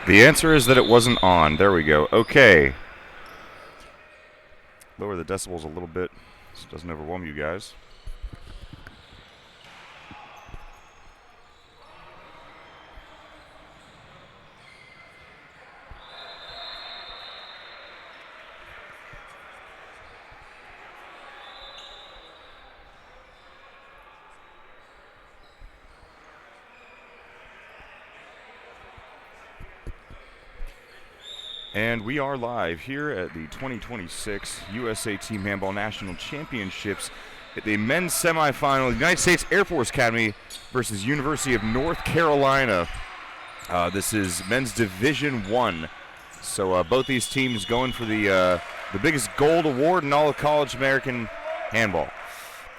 The answer is that it wasn't on. There we go. Okay. Lower the decibels a little bit so it doesn't overwhelm you guys. And we are live here at the 2026 USA Team Handball National Championships at the men's semifinal, United States Air Force Academy versus University of North Carolina. This is men's Division I. So both these teams going for the biggest gold award in all of college American handball.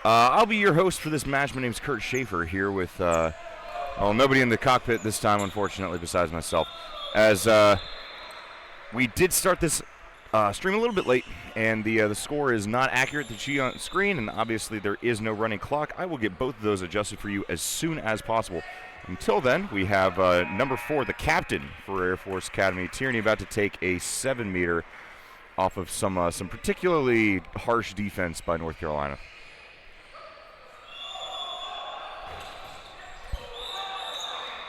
I'll be your host for this match. My name is Kurt Schaefer here with, nobody in the cockpit this time, unfortunately, besides myself. As we did start this stream a little bit late, and the score is not accurate to see on screen, and obviously there is no running clock. I will get both of those adjusted for you as soon as possible. Until then, we have number 4, the captain for Air Force Academy, Tierney, about to take a 7-meter off of some particularly harsh defense by North Carolina.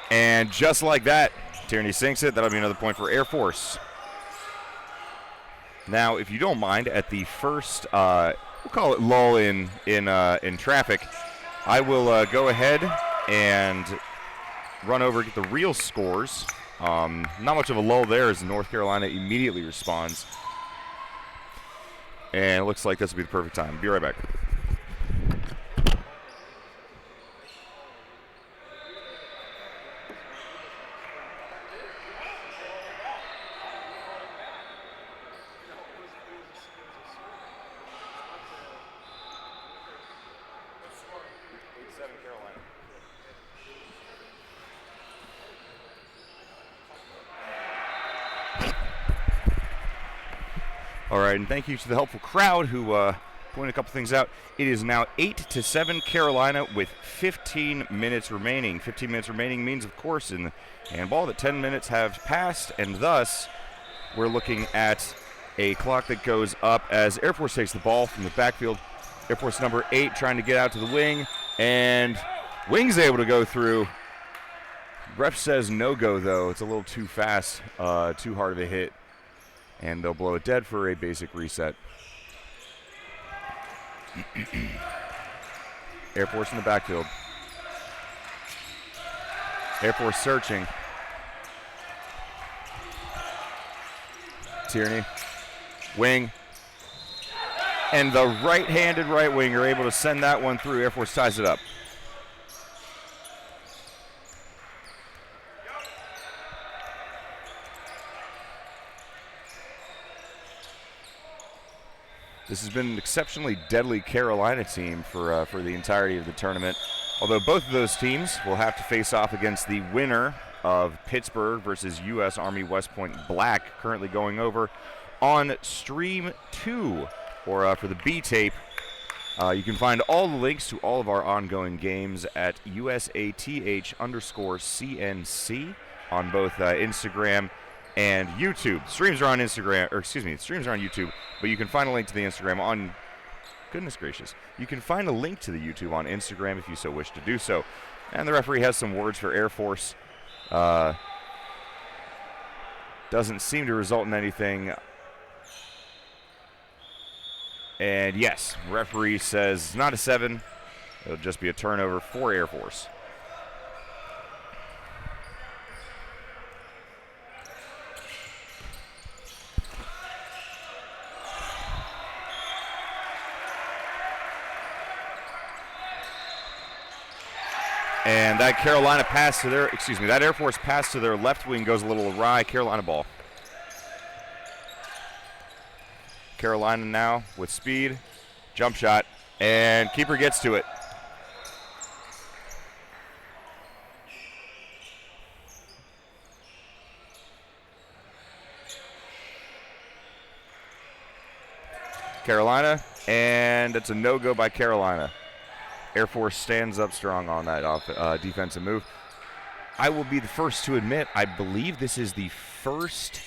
And just like that, Tierney sinks it. That'll be another point for Air Force. Now, if you don't mind, at the first, we'll call it lull in traffic, I will go ahead and run over, get the real scores. Not much of a lull there as North Carolina immediately responds. And it looks like this will be the perfect time. Be right back. All right, and thank you to the helpful crowd who pointed a couple things out. It is now 8-7 Carolina with 15 minutes remaining. 15 minutes remaining means, of course, in handball that 10 minutes have passed, and thus we're looking at a clock that goes up as Air Force takes the ball from the backfield. Air Force number 8 trying to get out to the wing, and wing's able to go through. Ref says no-go, though. It's a little too fast, too hard of a hit. And they'll blow it dead for a basic reset. Air Force in the backfield. Air Force searching. Tierney. Wing. And the right-handed right winger able to send that one through. Air Force ties it up. This has been an exceptionally deadly Carolina team for the entirety of the tournament. Although both of those teams will have to face off against the winner of Pittsburgh versus U.S. Army West Point Black, currently going over on Stream 2, or for the B-tape. You can find all the links to all of our ongoing games at USATH_CNC on both Instagram and YouTube. Streams are on Instagram, or excuse me, streams are on YouTube, but you can find a link to the Instagram on, goodness gracious, you can find a link to the YouTube on Instagram if you so wish to do so. And the referee has some words for Air Force. Doesn't seem to result in anything. And yes, referee says not a 7. It'll just be a turnover for Air Force. And that Carolina pass to their, that Air Force pass to their left wing goes a little awry. Carolina ball. Carolina now with speed, jump shot, and keeper gets to it. Carolina, and it's a no-go by Carolina. Air Force stands up strong on that defensive move. I will be the first to admit, I believe this is the first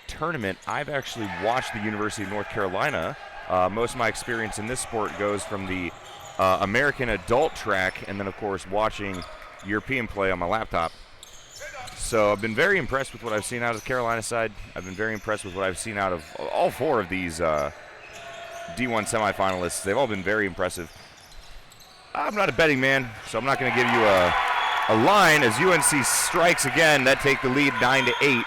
tournament I've actually watched the University of North Carolina. Most of my experience in this sport goes from the American adult track and then, of course, watching European play on my laptop. So I've been very impressed with what I've seen out of the Carolina side. I've been very impressed with what I've seen out of all 4 of these D1 semifinalists. They've all been very impressive. I'm not a betting man, so I'm not going to give you a line as UNC strikes again. That take the lead 9-8.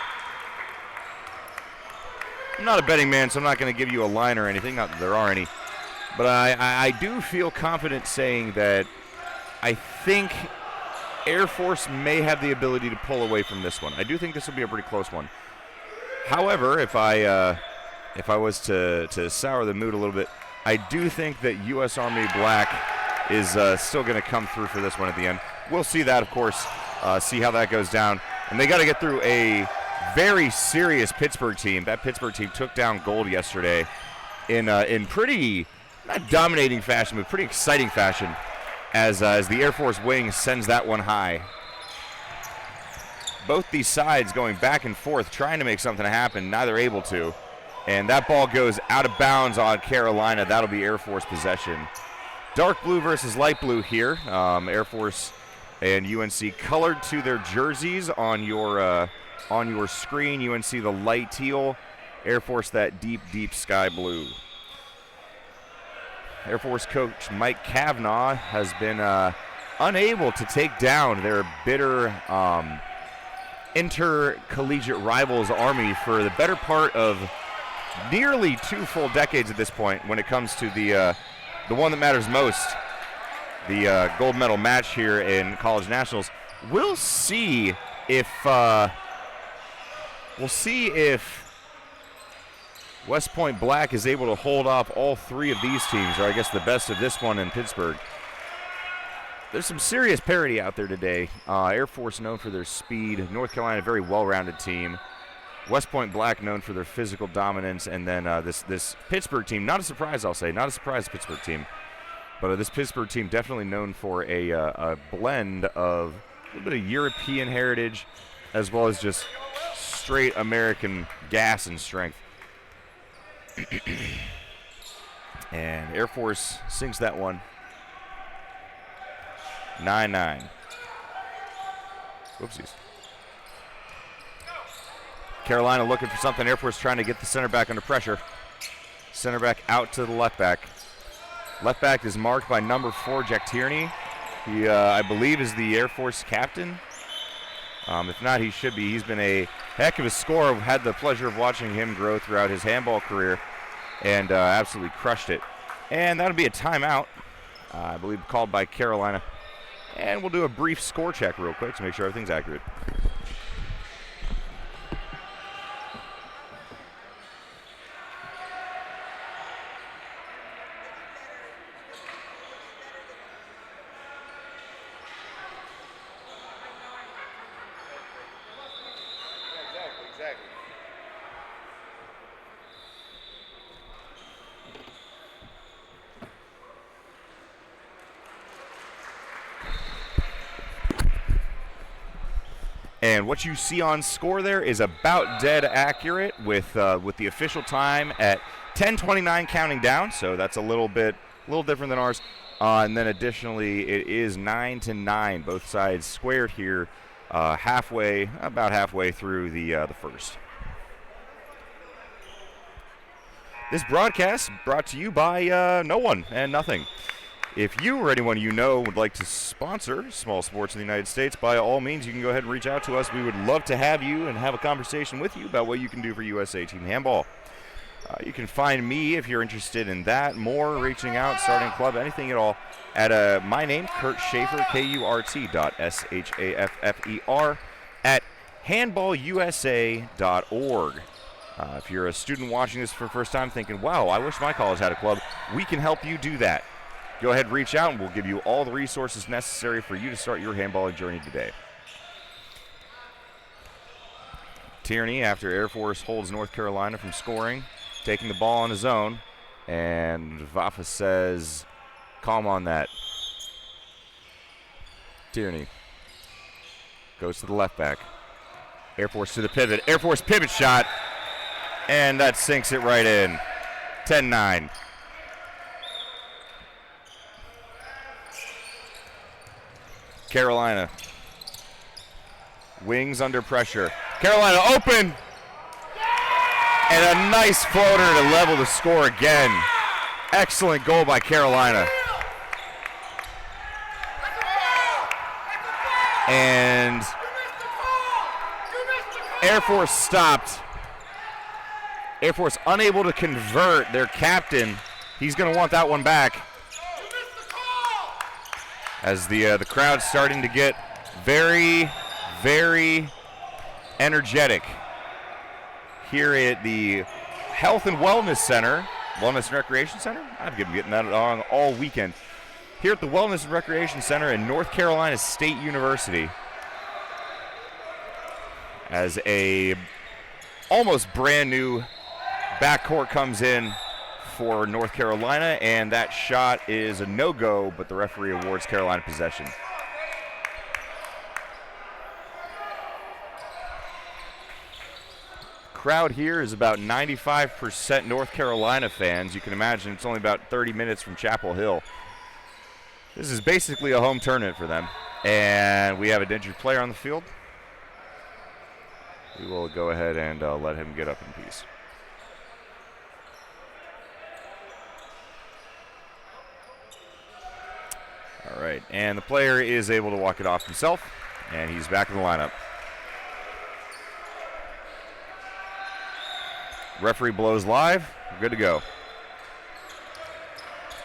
I'm not a betting man, so I'm not going to give you a line or anything. Not that there are any. But I do feel confident saying that I think Air Force may have the ability to pull away from this one. I do think this will be a pretty close one. However, if I was to sour the mood a little bit, I do think that U.S. Army Black is still going to come through for this one at the end. We'll see that, of course, see how that goes down. And they got to get through a very serious Pittsburgh team. That Pittsburgh team took down gold yesterday in pretty, not dominating fashion, but pretty exciting fashion. As the Air Force wing sends that one high. Both these sides going back and forth trying to make something happen, neither able to. And that ball goes out of bounds on Carolina. That'll be Air Force possession. Dark blue versus light blue here. Air Force and UNC colored to their jerseys on your screen. UNC the light teal. Air Force that deep, deep sky blue. Air Force coach Mike Cavanaugh has been unable to take down their bitter intercollegiate rivals Army for the better part of nearly 2 full decades at this point when it comes to the one that matters most, the gold medal match here in College Nationals. We'll see if West Point Black is able to hold off all 3 of these teams, or I guess the best of this one in Pittsburgh. There's some serious parity out there today. Air Force known for their speed. North Carolina, very well-rounded team. West Point Black known for their physical dominance. And then this Pittsburgh team, not a surprise, I'll say. Not a surprise Pittsburgh team. But this Pittsburgh team definitely known for a blend of a little bit of European heritage as well as just straight American gas and strength. And Air Force sinks that one. 9-9. Whoopsies. Carolina looking for something. Air Force trying to get the center back under pressure. Center back out to the left back. Left back is marked by number 4, Jack Tierney. He, I believe, is the Air Force captain. If not, he should be. He's been a heck of a scorer. I've had the pleasure of watching him grow throughout his handball career and absolutely crushed it. And that'll be a timeout, I believe, called by Carolina. And we'll do a brief score check real quick to make sure everything's accurate. And what you see on score there is about dead accurate with the official time at 10:29 counting down. So that's a little different than ours. And then additionally, it is 9-9. Both sides squared here, about halfway through the first. This broadcast brought to you by no one and nothing. If you or anyone you know would like to sponsor small sports in the United States, by all means, you can go ahead and reach out to us. We would love to have you and have a conversation with you about what you can do for USA Team Handball. You can find me if you're interested in that, more, reaching out, starting a club, anything at all, at my name, Kurt Schaefer, KURT.SHAFFER, at handballusa.org. If you're a student watching this for the first time thinking, wow, I wish my college had a club, we can help you do that. Go ahead and reach out, and we'll give you all the resources necessary for you to start your handballing journey today. Tierney, after Air Force holds North Carolina from scoring, taking the ball on his own, and Vafa says, calm on that. Tierney. Goes to the left back. Air Force to the pivot. Air Force pivot shot. And that sinks it right in. 10-9. Carolina. Wings under pressure. Carolina open. And a nice floater to level the score again. Excellent goal by Carolina. And Air Force stopped. Air Force unable to convert. Their captain, he's going to want that one back. As the crowd's starting to get very, very energetic here at the Health and Wellness Center, Wellness and Recreation Center. I've been getting that wrong all weekend. Here at the Wellness and Recreation Center in North Carolina State University, as a almost brand new backcourt comes in for North Carolina, and that shot is a no-go, but the referee awards Carolina possession. Crowd here is about 95% North Carolina fans. You can imagine it's only about 30 minutes from Chapel Hill. This is basically a home tournament for them, and we have an injured player on the field. We will go ahead and let him get up in peace. All right, and the player is able to walk it off himself, and he's back in the lineup. Referee blows live. We're good to go.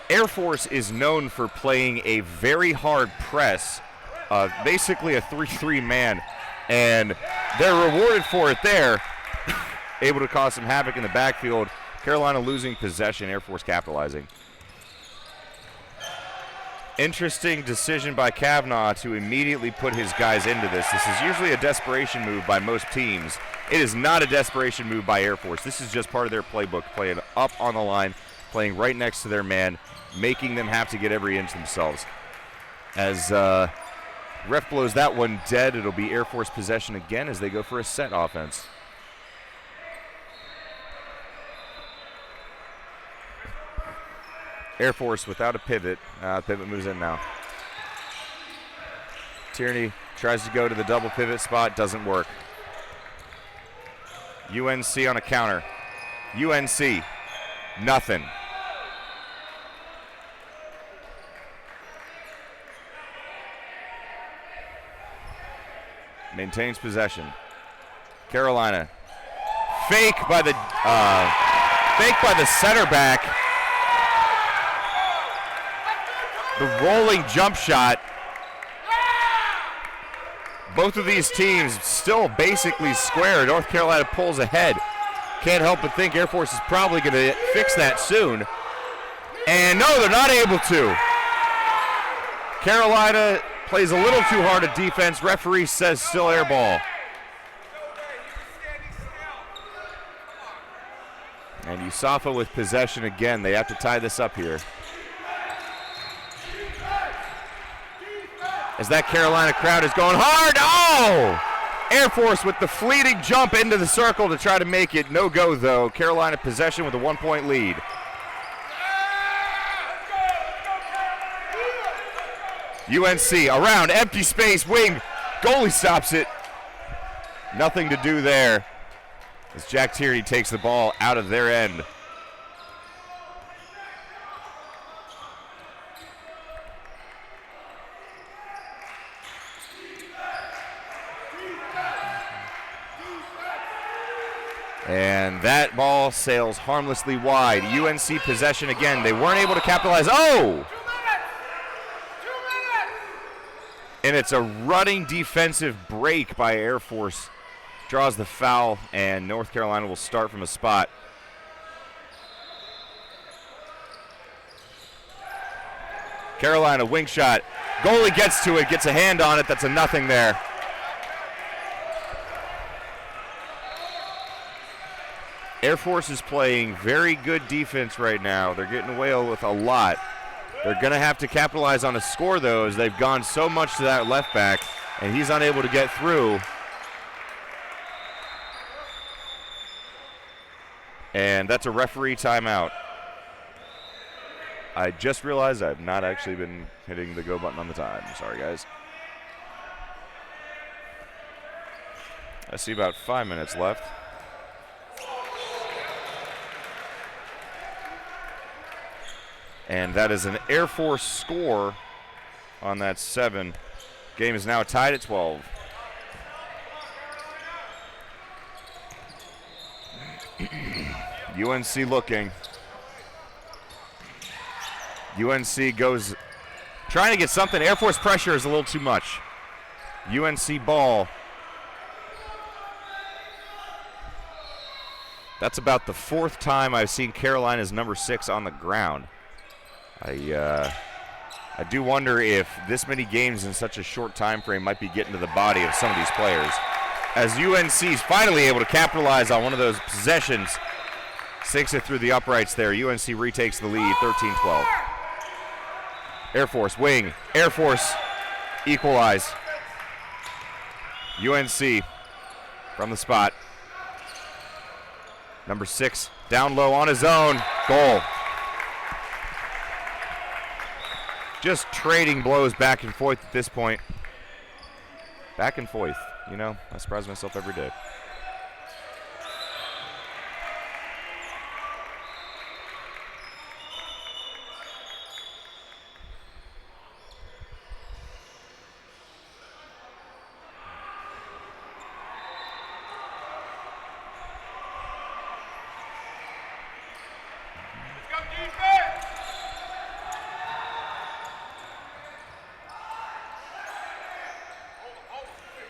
Air Force is known for playing a very hard press, basically a 3-3 man, and they're rewarded for it there. Able to cause some havoc in the backfield. Carolina losing possession, Air Force capitalizing. Interesting decision by Kavanaugh to immediately put his guys into this. This is usually a desperation move by most teams. It is not a desperation move by Air Force. This is just part of their playbook, playing up on the line, playing right next to their man, making them have to get every inch themselves. As ref blows that one dead, it'll be Air Force possession again as they go for a set offense. Air Force without a pivot. Pivot moves in now. Tierney tries to go to the double pivot spot, doesn't work. UNC on a counter. UNC, nothing. Maintains possession. Carolina, fake by the center back. The rolling jump shot. Both of these teams still basically square. North Carolina pulls ahead. Can't help but think Air Force is probably going to fix that soon. And no, they're not able to. Carolina plays a little too hard at defense. Referee says still air ball. And Usafa with possession again. They have to tie this up here. As that Carolina crowd is going hard. Oh! Air Force with the fleeting jump into the circle to try to make it. No go, though. Carolina possession with a 1-point lead. UNC around, empty space, wing. Goalie stops it. Nothing to do there as Jack Tierney takes the ball out of their end. And that ball sails harmlessly wide. UNC possession again. They weren't able to capitalize. Oh! And it's a running defensive break by Air Force. Draws the foul, and North Carolina will start from a spot. Carolina wing shot. Goalie gets to it, gets a hand on it. That's a nothing there. Air Force is playing very good defense right now. They're getting away with a lot. They're going to have to capitalize on a score, though, as they've gone so much to that left back. and he's unable to get through. And that's a referee timeout. I just realized I've not actually been hitting the go button on the time. Sorry, guys. I see about 5 minutes left. And that is an Air Force score on that 7. Game is now tied at 12. UNC looking. UNC goes trying to get something. Air Force pressure is a little too much. UNC ball. That's about the 4th time I've seen Carolina's number 6 on the ground. I do wonder if this many games in such a short time frame might be getting to the body of some of these players. As UNC's finally able to capitalize on one of those possessions, sinks it through the uprights there. UNC retakes the lead, 13-12. Air Force wing. Air Force equalize. UNC from the spot. Number 6 down low on his own. Goal. Just trading blows back and forth at this point. Back and forth. You know, I surprise myself every day.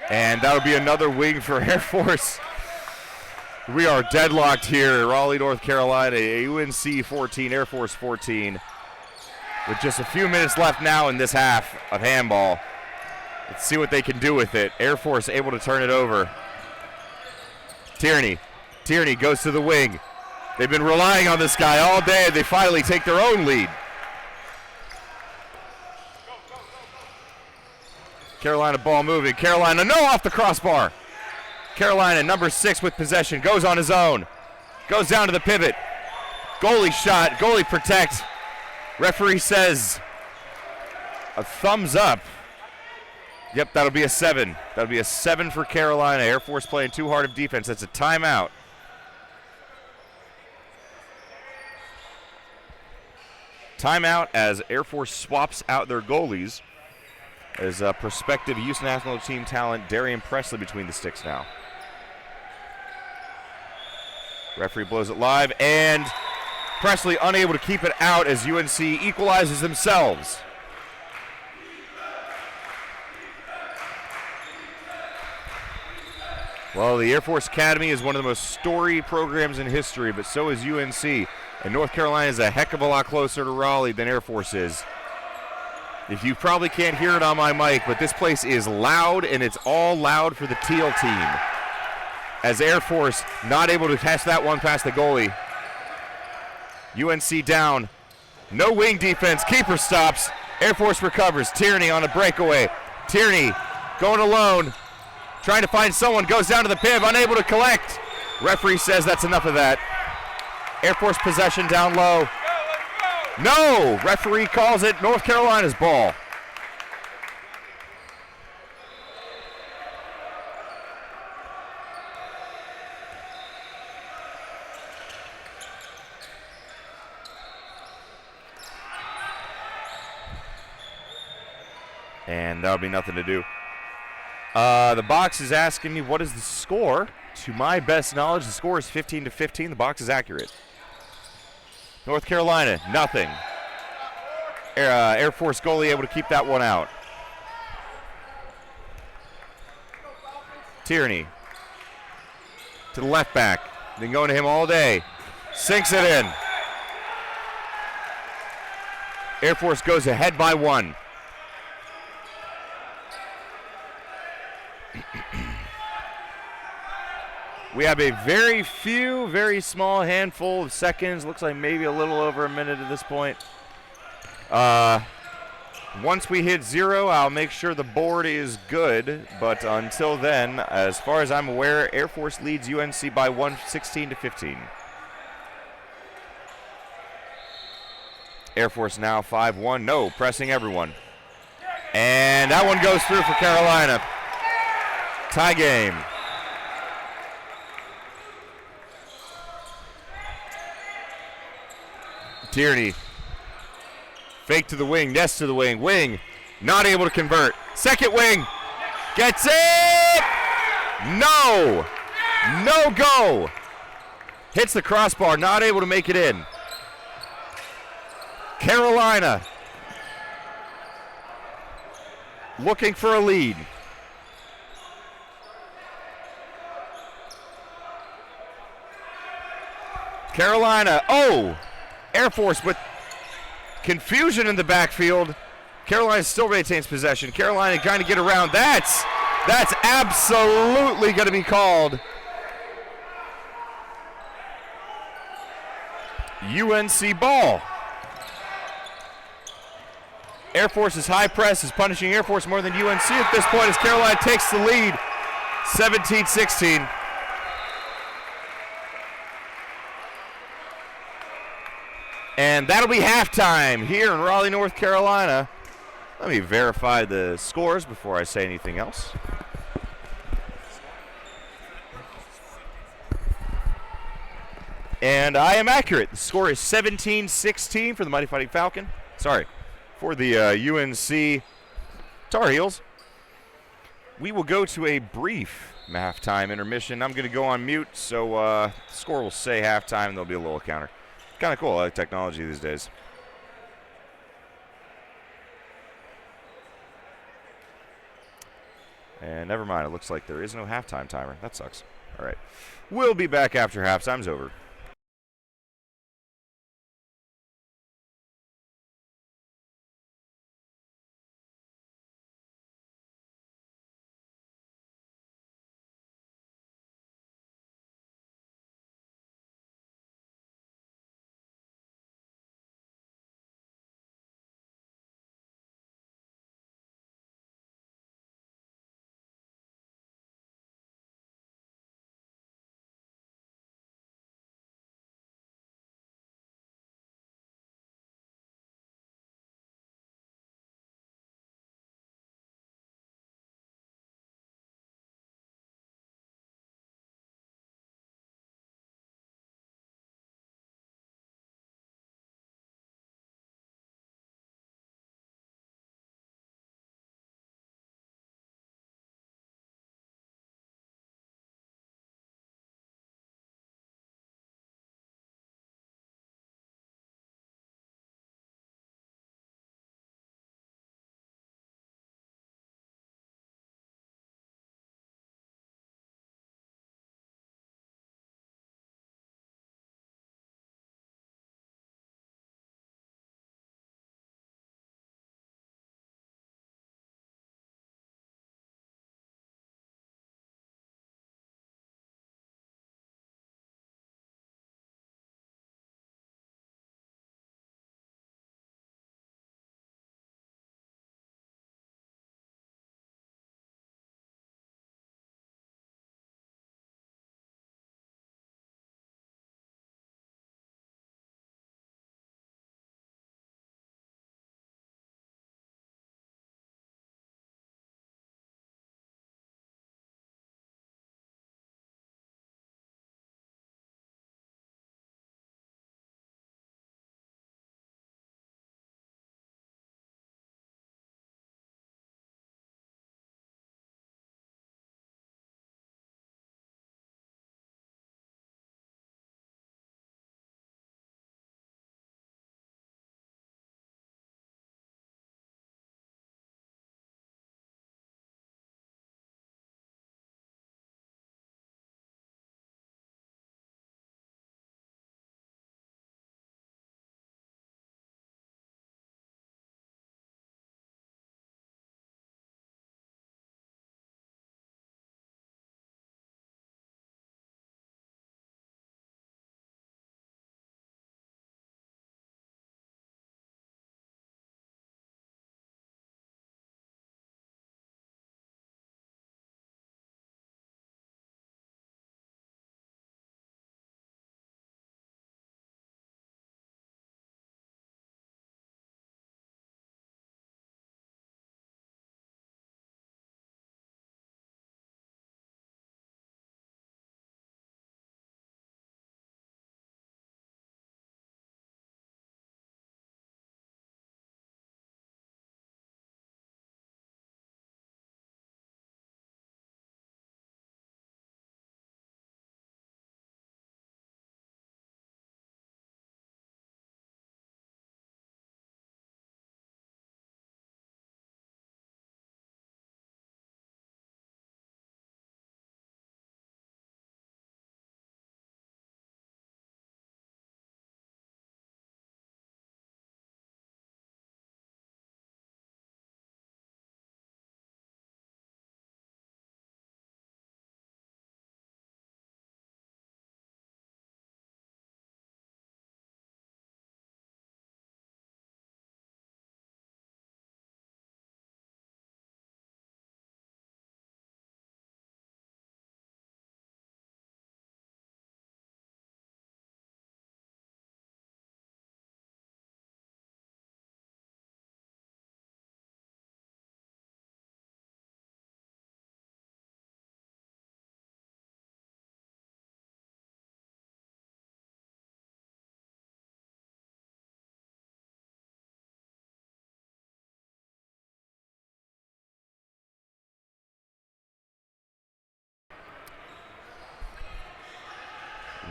And that'll be another wing for Air Force. We are deadlocked here. Raleigh, North Carolina, UNC 14, Air Force 14. With just a few minutes left now in this half of handball. Let's see what they can do with it. Air Force able to turn it over. Tierney. Tierney goes to the wing. They've been relying on this guy all day. They finally take their own lead. Carolina ball moving. Carolina, no, off the crossbar. Carolina, number 6 with possession, goes on his own. Goes down to the pivot. Goalie shot, goalie protect. Referee says a thumbs up. Yep, that'll be a 7. That'll be a 7 for Carolina. Air Force playing too hard of defense. That's a timeout. Timeout as Air Force swaps out their goalies. As prospective youth national team talent Darian Presley between the sticks now. Referee blows it live, and Presley unable to keep it out as UNC equalizes themselves. Well, the Air Force Academy is one of the most storied programs in history, but so is UNC. And North Carolina is a heck of a lot closer to Raleigh than Air Force is. If you probably can't hear it on my mic, but this place is loud, and it's all loud for the Teal team. As Air Force not able to catch that one past the goalie. UNC down. No wing defense. Keeper stops. Air Force recovers. Tierney on a breakaway. Tierney going alone. Trying to find someone. Goes down to the piv. Unable to collect. Referee says that's enough of that. Air Force possession down low. No! Referee calls it North Carolina's ball. And that'll be nothing to do. The box is asking me what is the score. To my best knowledge, the score is 15-15. The box is accurate. North Carolina, nothing. Air Force goalie able to keep that one out. Tierney to the left back. Been going to him all day. Sinks it in. Air Force goes ahead by 1. We have a very small handful of seconds. Looks like maybe a little over a minute at this point. Once we hit 0, I'll make sure the board is good. But until then, as far as I'm aware, Air Force leads UNC by 16-15. Air Force now 5-1. No, pressing everyone. And that one goes through for Carolina. Tie game. Tierney. Fake to the wing, Ness to the wing. Wing, not able to convert. Second wing, gets it! No! No go! Hits the crossbar, not able to make it in. Carolina looking for a lead. Carolina, Air Force with confusion in the backfield. Carolina still retains possession. Carolina trying to get around. That's absolutely going to be called. UNC ball. Air Force's high press is punishing Air Force more than UNC at this point as Carolina takes the lead, 17-16. And that'll be halftime here in Raleigh, North Carolina. Let me verify the scores before I say anything else. And I am accurate. The score is 17-16 for the Mighty Fighting Falcon. Sorry, for the UNC Tar Heels. We will go to a brief halftime intermission. I'm going to go on mute, so the score will say halftime, and there'll be a little counter. Kind of cool. I like technology these days. And never mind. It looks like there is no halftime timer. That sucks. All right. We'll be back after halftime's over.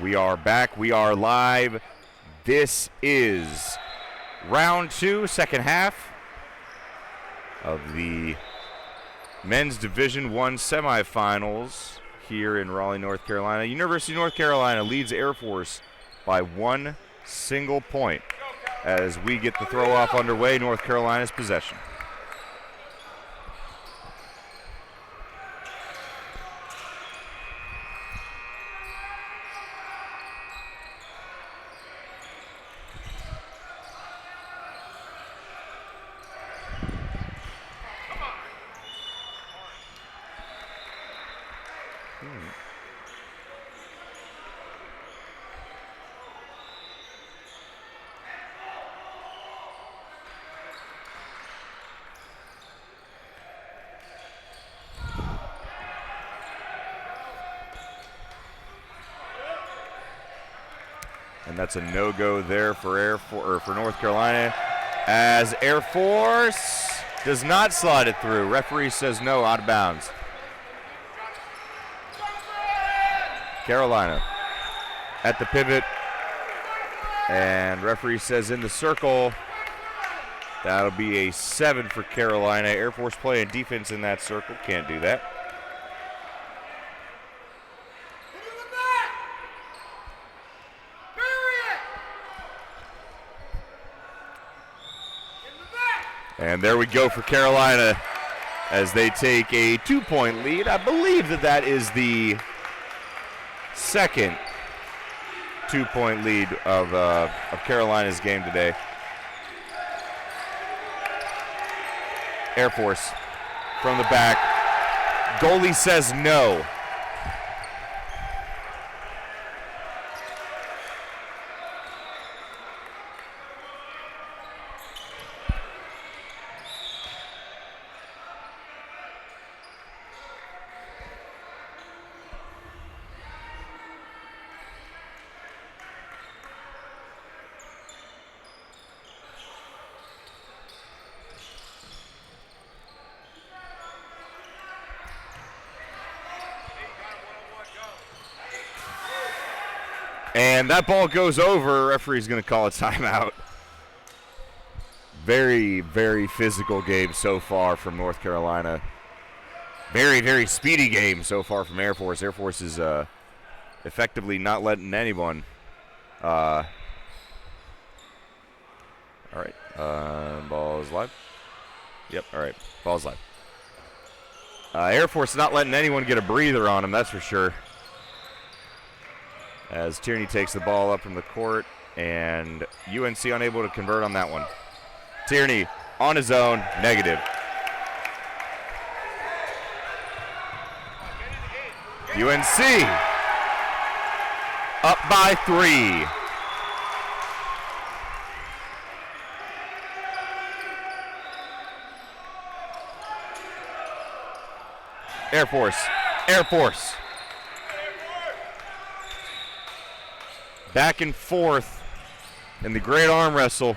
We are back. We are live. This is round 2, second half of the men's Division I semifinals here in Raleigh, North Carolina. University of North Carolina leads Air Force by 1 single point. As we get the throw-off underway, North Carolina's possession. And that's a no-go there for North Carolina, as Air Force does not slide it through. Referee says no, out of bounds. Carolina at the pivot, and referee says in the circle. That'll be a 7 for Carolina. Air Force playing defense in that circle, can't do that. And there we go for Carolina as they take a 2-point lead. I believe that is the second 2-point lead of Carolina's game today. Air Force from the back. Goalie says no. And that ball goes over. Referee's going to call a timeout. Very, very physical game so far from North Carolina. Very, very speedy game so far from Air Force. Air Force is effectively not letting anyone. All right. Ball is live. Yep, all right. Ball's live. Air Force not letting anyone get a breather on him, that's for sure. As Tierney takes the ball up from the court, and UNC unable to convert on that one. Tierney on his own, negative. UNC up by 3. Air Force, Air Force. Back and forth in the great arm wrestle.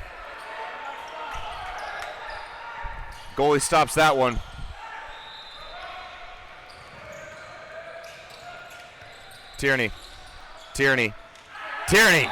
Goalie stops that one. Tierney, Tierney, Tierney.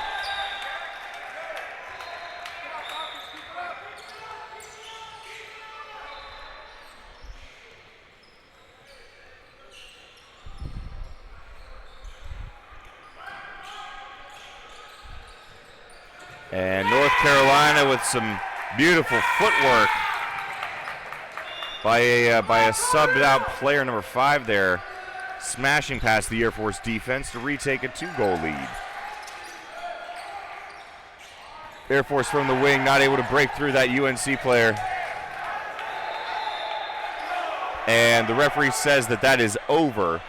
And North Carolina with some beautiful footwork by a subbed out player number 5 there, smashing past the Air Force defense to retake a 2-goal lead. Air Force from the wing not able to break through that UNC player. And the referee says that is over.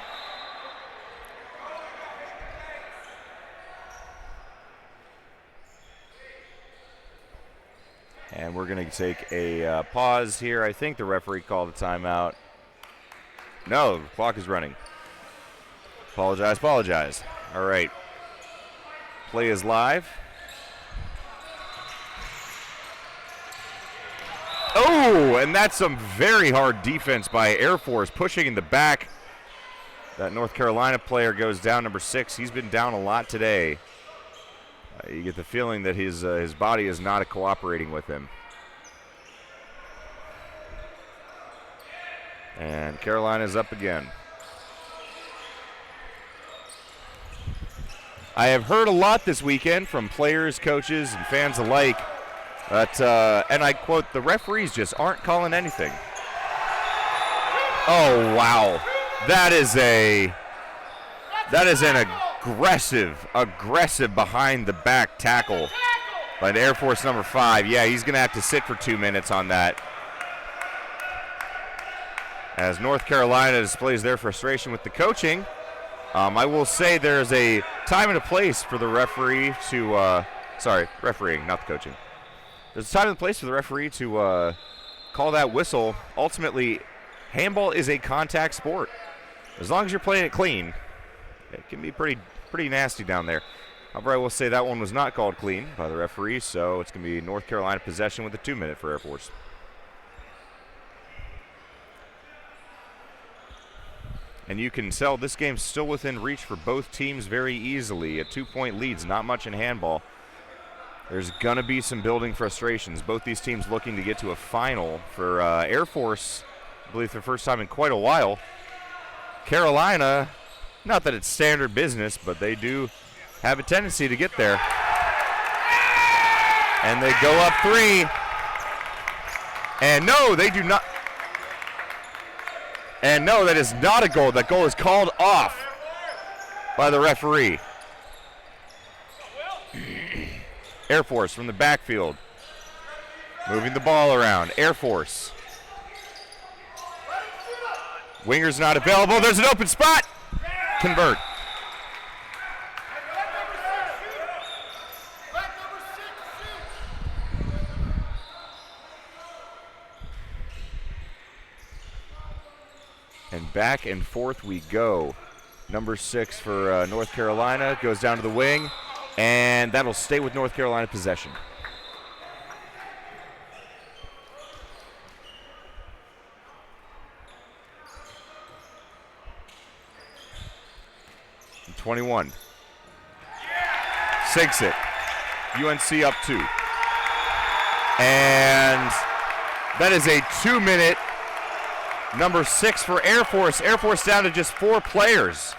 And we're going to take a pause here. I think the referee called a timeout. No, the clock is running. Apologize, apologize. All right. Play is live. Oh, and that's some very hard defense by Air Force, pushing in the back That North Carolina player goes down, number 6. He's been down a lot today. You get the feeling that his body is not cooperating with him. And Carolina's up again. I have heard a lot this weekend from players, coaches, and fans alike that, and I quote, the referees just aren't calling anything. Oh, wow. That is an aggressive behind the back tackle by the Air Force number 5. Yeah, he's going to have to sit for 2 minutes on that. As North Carolina displays their frustration with the coaching, I will say there's a time and a place for the referee to, refereeing, not the coaching. There's a time and a place for the referee to call that whistle. Ultimately, handball is a contact sport. As long as you're playing it clean, it can be pretty nasty down there. However, I will say that one was not called clean by the referee, so it's going to be North Carolina possession with a 2-minute for Air Force. And you can tell this game's still within reach for both teams very easily. A 2-point lead's not much in handball. There's going to be some building frustrations. Both these teams looking to get to a final. For Air Force, I believe for the first time in quite a while. Carolina, not that it's standard business, but they do have a tendency to get there. And they go up 3. And no, they do not. And no, that is not a goal. That goal is called off by the referee. Air Force from the backfield. Moving the ball around. Air Force. Winger's not available. There's an open spot. Convert. And back and forth we go. Number 6 for North Carolina goes down to the wing, and that'll stay with North Carolina possession. And 21. Sinks it. UNC up 2. And that is a 2-minute. Number 6 for Air Force. Air Force down to just 4 players.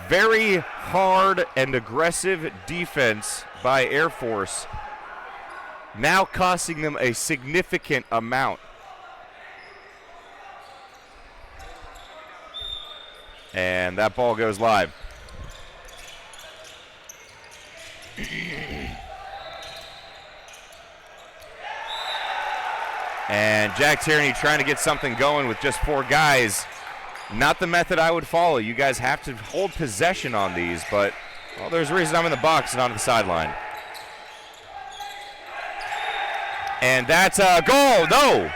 Very hard and aggressive defense by Air Force, now costing them a significant amount. And that ball goes live. And Jack Tierney trying to get something going with just 4 guys. Not the method I would follow. You guys have to hold possession on these, but well, there's a reason I'm in the box and on the sideline. And that's a goal. No.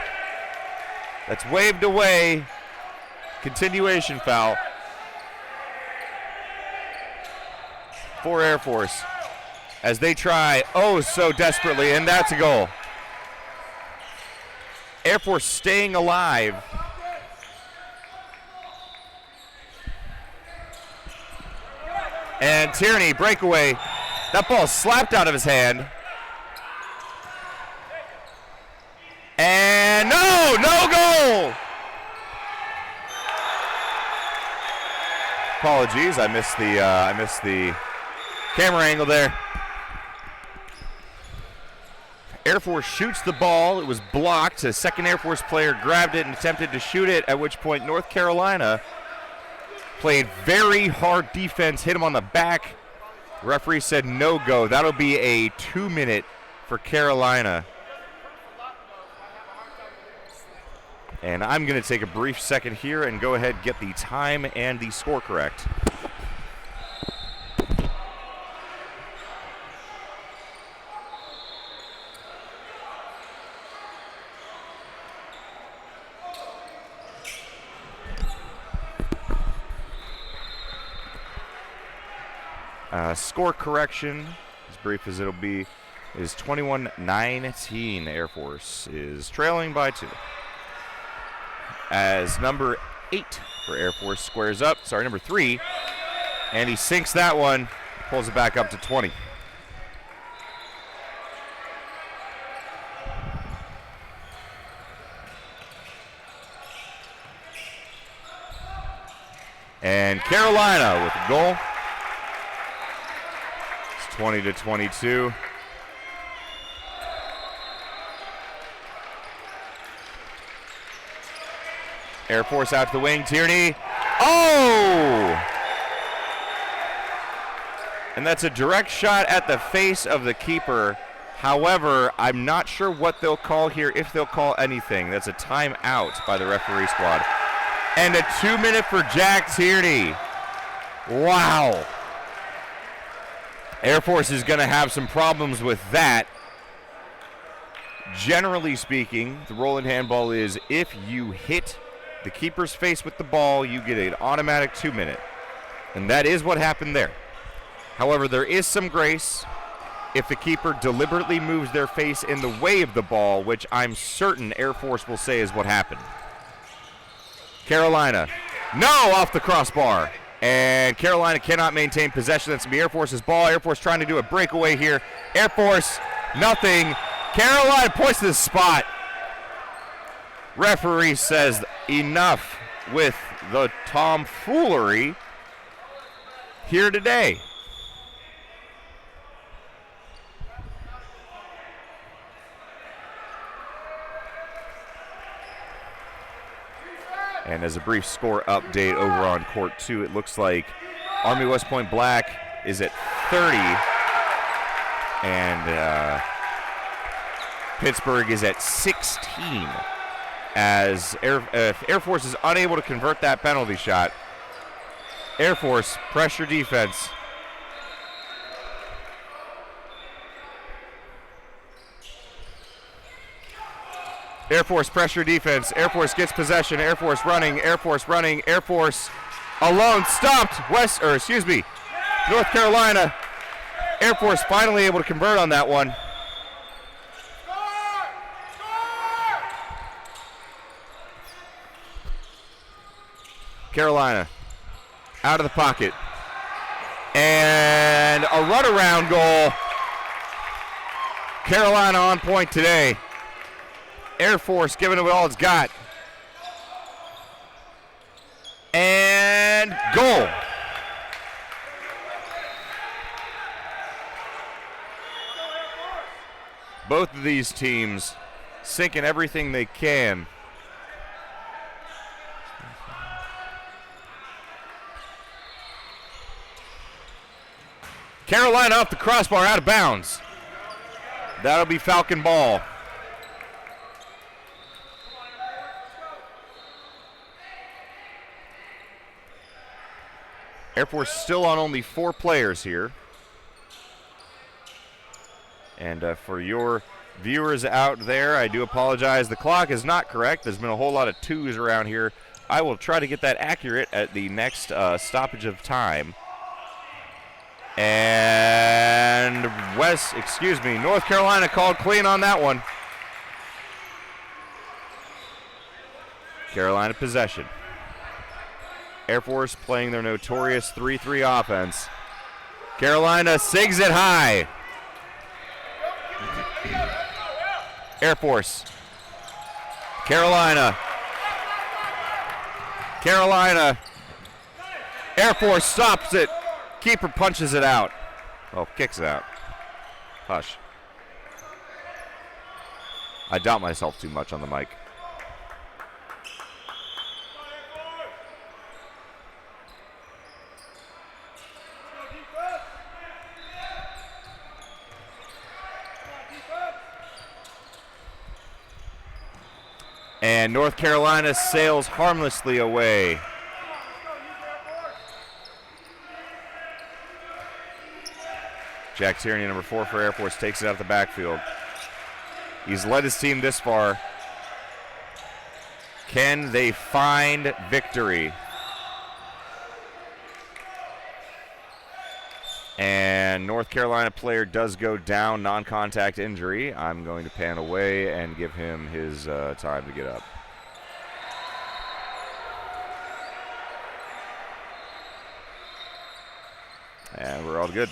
That's waved away. Continuation foul for Air Force as they try oh so desperately, and that's a goal. Air Force staying alive. And Tierney, breakaway. That ball slapped out of his hand. And no goal! Apologies, I missed the camera angle there. Air Force shoots the ball. It was blocked. A second Air Force player grabbed it and attempted to shoot it, at which point North Carolina played very hard defense, hit him on the back. The referee said no go. That'll be a 2-minute for Carolina. And I'm going to take a brief second here and go ahead and get the time and the score correct. Score correction, as brief as it'll be, is 21-19. Air Force is trailing by 2. as number 8 for Air Force squares up. Sorry, number 3. And he sinks that one, pulls it back up to 20. And Carolina with the goal. It's 20-22. Air Force out to the wing, Tierney. Oh! And that's a direct shot at the face of the keeper. However, I'm not sure what they'll call here, if they'll call anything. That's a timeout by the referee squad. And a 2-minute for Jack Tierney. Wow. Air Force is going to have some problems with that. Generally speaking, the rule in handball is if you hit the keeper's face with the ball, you get an automatic 2-minute. And that is what happened there. However, there is some grace if the keeper deliberately moves their face in the way of the ball, which I'm certain Air Force will say is what happened. Carolina, no, off the crossbar. And Carolina cannot maintain possession. That's going to be Air Force's ball. Air Force trying to do a breakaway here. Air Force, nothing. Carolina points to the spot. Referee says enough with the tomfoolery here today. And as a brief score update over on Court 2, it looks like Army West Point Black is at 30, and Pittsburgh is at 16, as Air Force is unable to convert that penalty shot. Air Force, pressure defense. Air Force pressure defense. Air Force gets possession. Air Force running. Air Force running. Air Force alone. Stopped. North Carolina. Air Force finally able to convert on that one. Carolina out of the pocket. And a runaround goal. Carolina on point today. Air Force giving it all it's got. And goal. Both of these teams sinking everything they can. Carolina off the crossbar, out of bounds. That'll be Falcon ball. Air Force still on only 4 players here. And for your viewers out there, I do apologize. The clock is not correct. There's been a whole lot of 2s around here. I will try to get that accurate at the next stoppage of time. And North Carolina called clean on that one. Carolina possession. Air Force playing their notorious 3-3 offense. Carolina sings it high. Air Force. Carolina. Air Force stops it. Keeper punches it out. Oh, kicks it out. Hush. I doubt myself too much on the mic. And North Carolina sails harmlessly away. Jack Tierney, number 4 for Air Force, takes it out of the backfield. He's led his team this far. Can they find victory? And North Carolina player does go down, non-contact injury. I'm going to pan away and give him his time to get up. we're all good.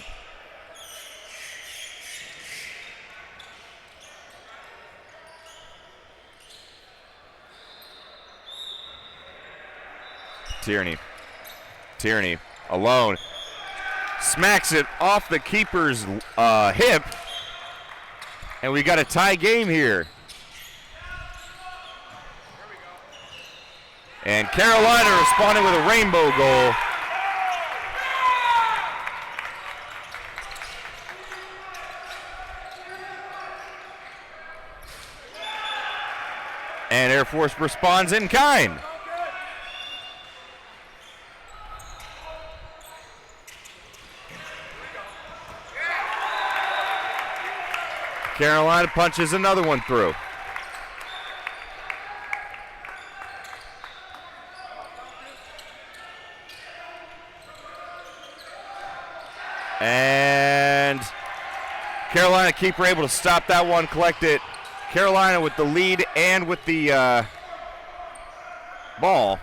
Tierney alone. Smacks it off the keeper's hip. And we got a tie game here. And Carolina responding with a rainbow goal. And Air Force responds in kind. Carolina punches another one through. And Carolina keeper able to stop that one, collect it. Carolina with the lead and with the ball.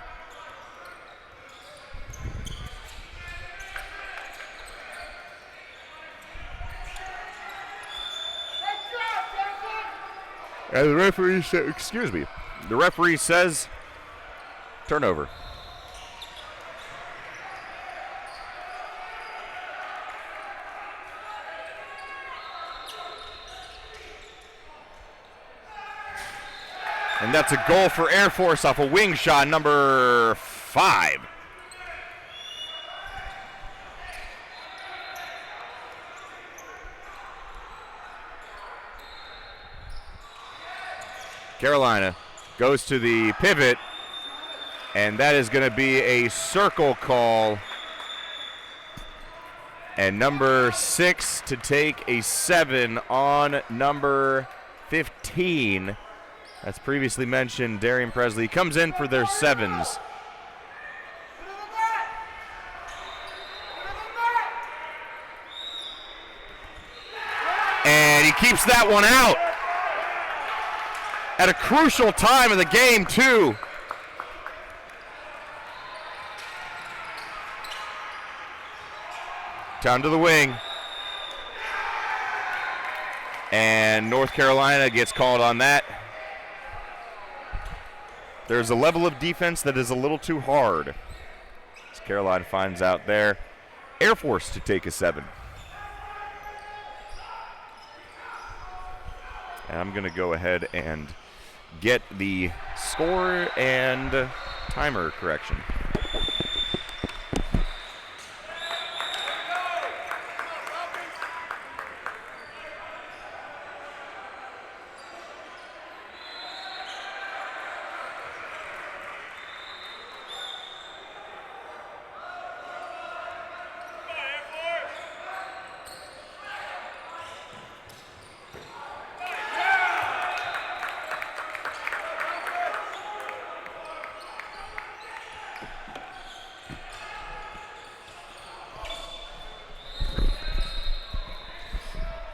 And the referee says, the referee says turnover. And that's a goal for Air Force off a wing shot, number 5. Carolina goes to the pivot, and that is going to be a circle call. And number 6 to take a 7 on number 15. As previously mentioned, Darian Presley comes in for their 7s. And he keeps that one out. At a crucial time of the game, too. Down to the wing. And North Carolina gets called on that. There's a level of defense that is a little too hard. As Carolina finds out there. Air Force to take a 7. And I'm going to go ahead and get the score and timer correction.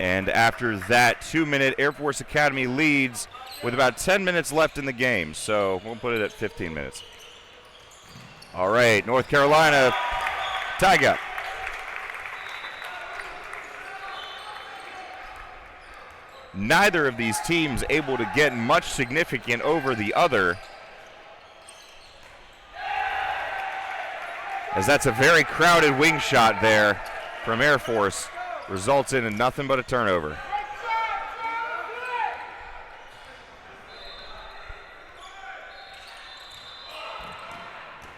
And after that 2-minute, Air Force Academy leads with about 10 minutes left in the game. So we'll put it at 15 minutes. All right, North Carolina, Tiger. Neither of these teams able to get much significant over the other, as that's a very crowded wing shot there from Air Force. Results in nothing but a turnover.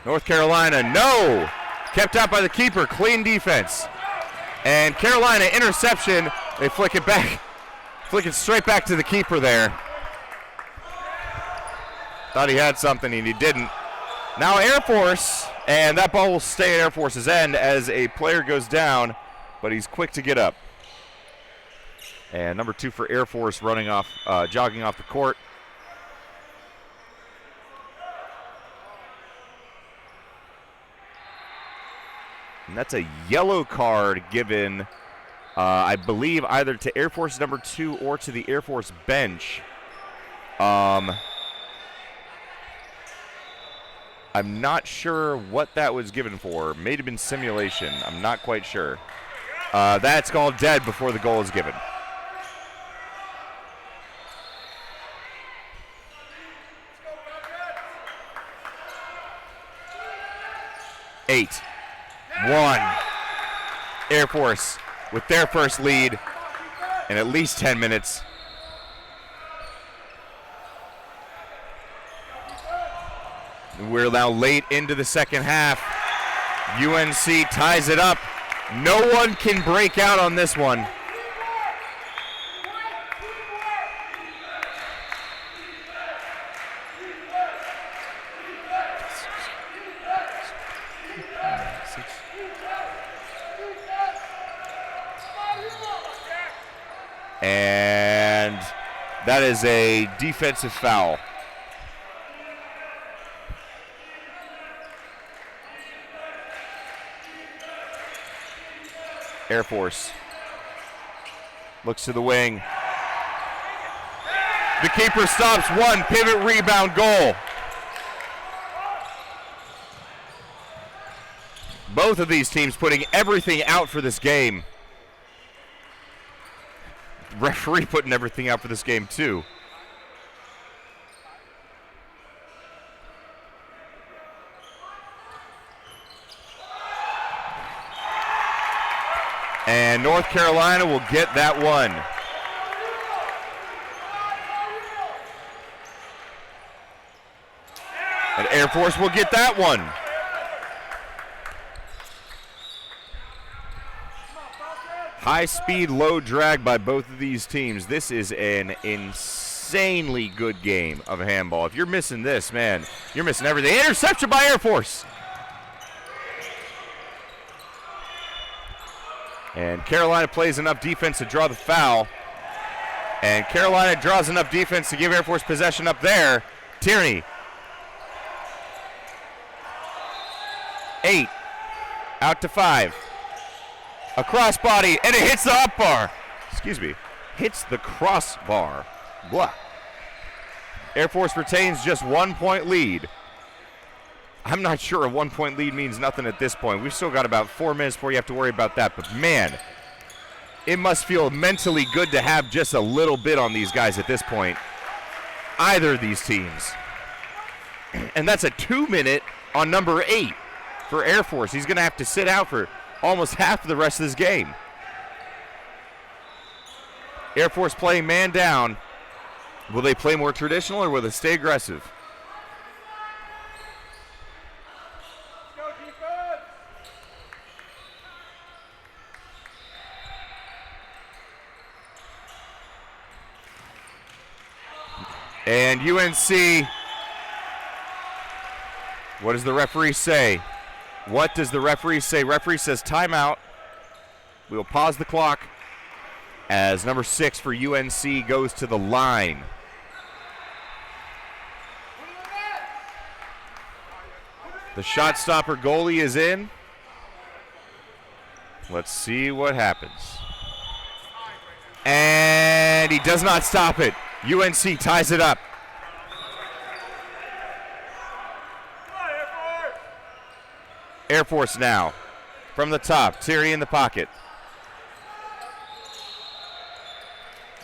North Carolina, no! Kept out by the keeper, clean defense. And Carolina, interception. They flick it back. Flick it straight back to the keeper there. Thought he had something and he didn't. Now Air Force, and that ball will stay at Air Force's end as a player goes down, but he's quick to get up. And number 2 for Air Force running off, jogging off the court. And that's a yellow card given, I believe, either to Air Force number 2 or to the Air Force bench. I'm not sure what that was given for. May have been simulation. I'm not quite sure. That's called dead before the goal is given. Eight. 1. Air Force with their first lead in at least 10 minutes. We're now late into the second half. UNC ties it up. No one can break out on this one. And that is a defensive foul. Air Force looks to the wing. The keeper stops. 1 pivot rebound goal. Both of these teams putting everything out for this game. Referee putting everything out for this game too. And North Carolina will get that one. And Air Force will get that one. High speed, low drag by both of these teams. This is an insanely good game of handball. If you're missing this, man, you're missing everything. Interception by Air Force. And Carolina plays enough defense to draw the foul. And Carolina draws enough defense to give Air Force possession up there. Tierney. 8. Out to 5. A crossbody, and it hits the up bar. Excuse me. Hits the crossbar. Blah. Air Force retains just 1 point lead. I'm not sure a 1 point lead means nothing at this point. We've still got about 4 minutes before you have to worry about that. But man, it must feel mentally good to have just a little bit on these guys at this point. Either of these teams. And that's a 2-minute on number 8 for Air Force. He's going to have to sit out for almost half of the rest of this game. Air Force playing man down. Will they play more traditional or will they stay aggressive? And UNC, what does the referee say? What does the referee say? Referee says timeout. We will pause the clock as number 6 for UNC goes to the line. The shot stopper goalie is in. Let's see what happens. And he does not stop it. UNC ties it up. Air Force now from the top. Tierney in the pocket.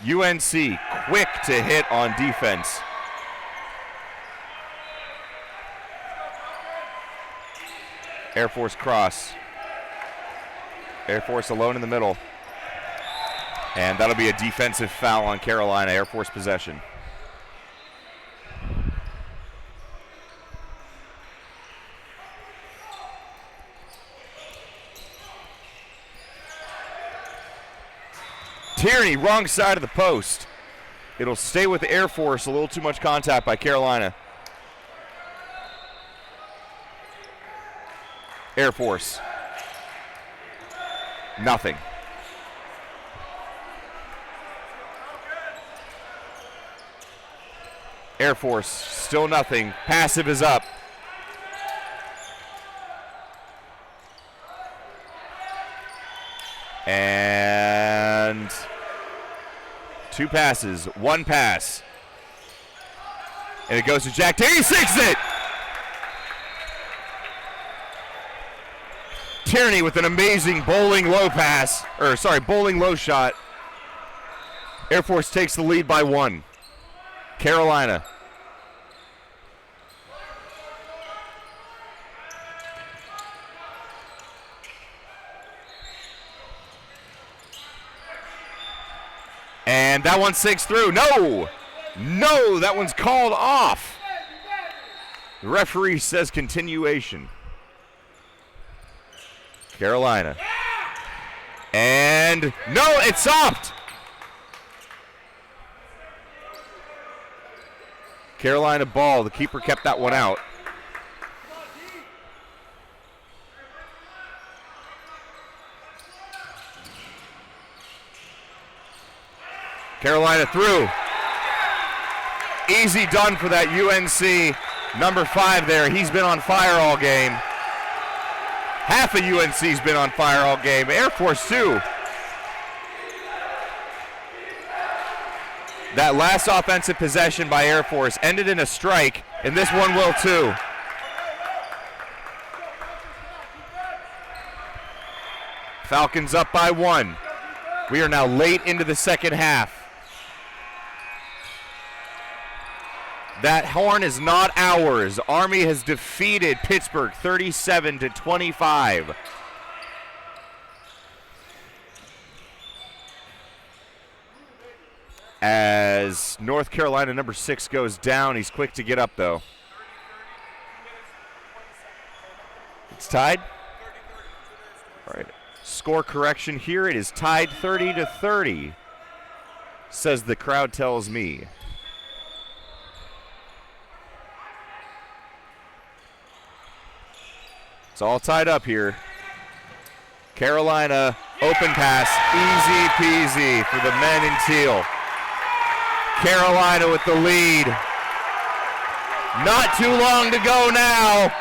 UNC quick to hit on defense. Air Force cross. Air Force alone in the middle. And that'll be a defensive foul on Carolina. Air Force possession. Tierney, wrong side of the post. It'll stay with the Air Force. A little too much contact by Carolina. Air Force. Nothing. Air Force, still nothing. Passive is up. And 2 passes, 1 pass. And it goes to Jack Tierney, 6 it! Tierney with an amazing bowling low pass, bowling low shot. Air Force takes the lead by 1. Carolina. And that one sinks through. No, that one's called off. The referee says continuation. Carolina. And no, it stopped. Carolina ball. The keeper kept that one out. Carolina through. Easy done for that UNC number 5 there. He's been on fire all game. Half of UNC's been on fire all game. Air Force too. That last offensive possession by Air Force ended in a strike, and this one will too. Falcons up by 1. We are now late into the second half. That horn is not ours. Army has defeated Pittsburgh 37-25. As North Carolina number 6 goes down, he's quick to get up though. It's tied. All right. Score correction here. It is tied 30-30, says the crowd tells me. It's all tied up here. Carolina, open pass, easy peasy for the men in teal. Carolina with the lead. Not too long to go now.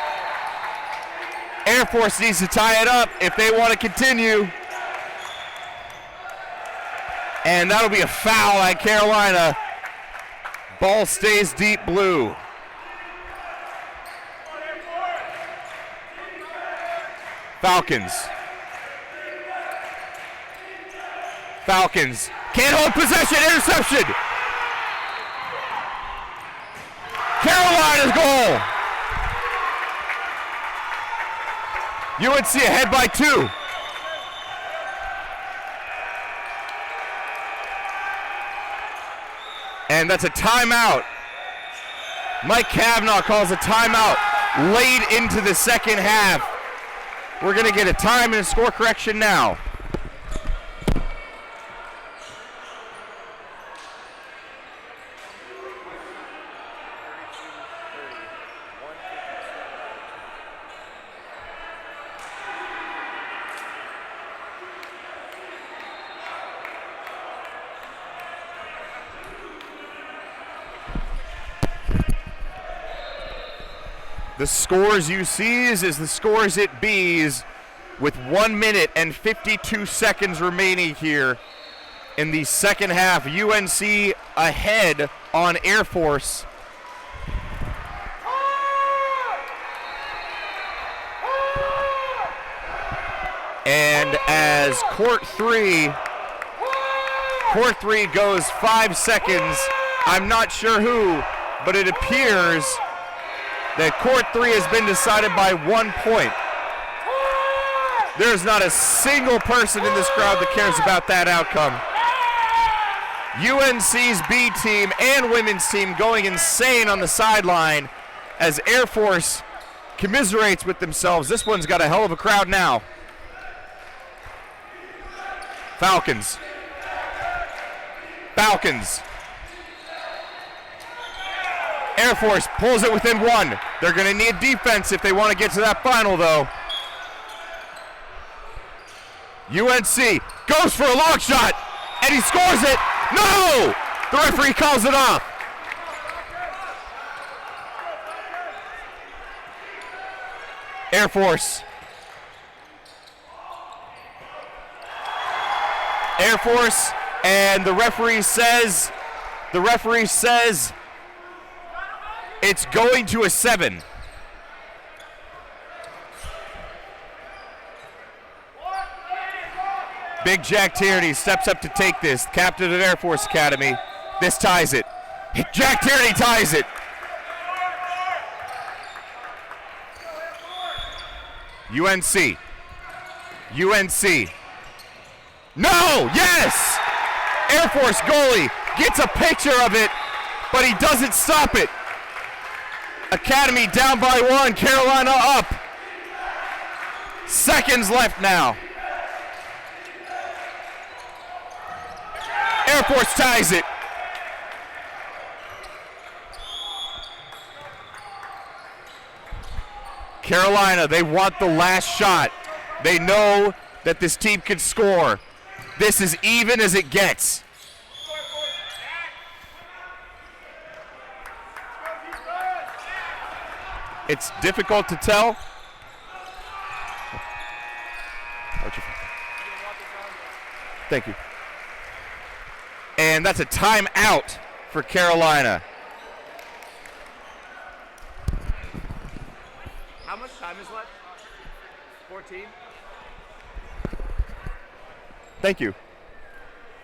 Air Force needs to tie it up if they want to continue. And that'll be a foul at Carolina. Ball stays deep blue. Falcons. Can't hold possession. Interception. Carolina's goal. UNC ahead by 2. And that's a timeout. Mike Kavanaugh calls a timeout late into the second half. We're going to get a time and a score correction now. The scores you sees is the scores it bees, with 1 minute and 52 seconds remaining here in the second half. UNC ahead on Air Force. And as court three goes 5 seconds, I'm not sure who, but it appears that court 3 has been decided by 1 point. There's not a single person in this crowd that cares about that outcome. UNC's B team and women's team going insane on the sideline as Air Force commiserates with themselves. This one's got a hell of a crowd now. Falcons. Air Force pulls it within 1. They're going to need defense if they want to get to that final, though. UNC goes for a long shot, and he scores it. No! The referee calls it off. Air Force. And the referee says it's going to a 7. Big Jack Tierney steps up to take this. Captain of Air Force Academy. This ties it. Jack Tierney ties it. UNC. No! Yes! Air Force goalie gets a picture of it, but he doesn't stop it. Academy down by 1. Carolina up. Seconds left now. Air Force ties it. Carolina, they want the last shot. They know that this team can score. This is even as it gets. It's difficult to tell. Thank you. And that's a timeout for Carolina. How much time is left? 14? Thank you.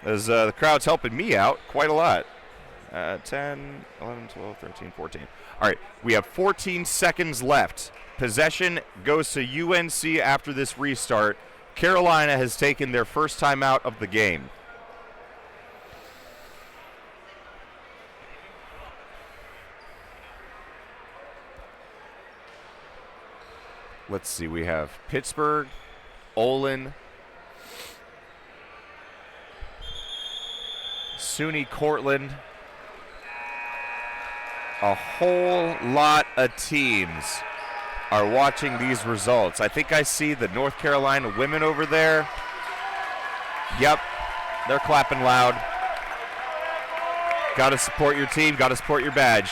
As the crowd's helping me out quite a lot. 10, 11, 12, 13, 14. All right, we have 14 seconds left. Possession goes to UNC after this restart. Carolina has taken their first time out of the game. Let's see, we have Pittsburgh, Olin, SUNY Cortland. A whole lot of teams are watching these results. I think I see the North Carolina women over there. Yep, they're clapping loud. Got to support your team, got to support your badge.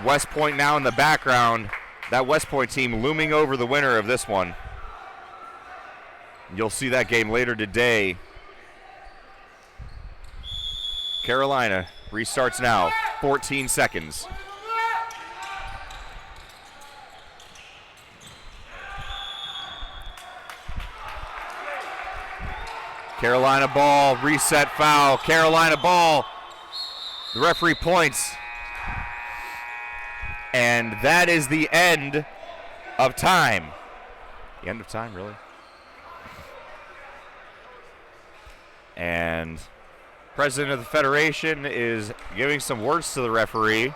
West Point now in the background. That West Point team looming over the winner of this one. You'll see that game later today. Carolina restarts now. 14 seconds. Carolina ball, reset foul. Carolina ball. The referee points. And that is the end of time. The end of time, really? And president of the federation is giving some words to the referee.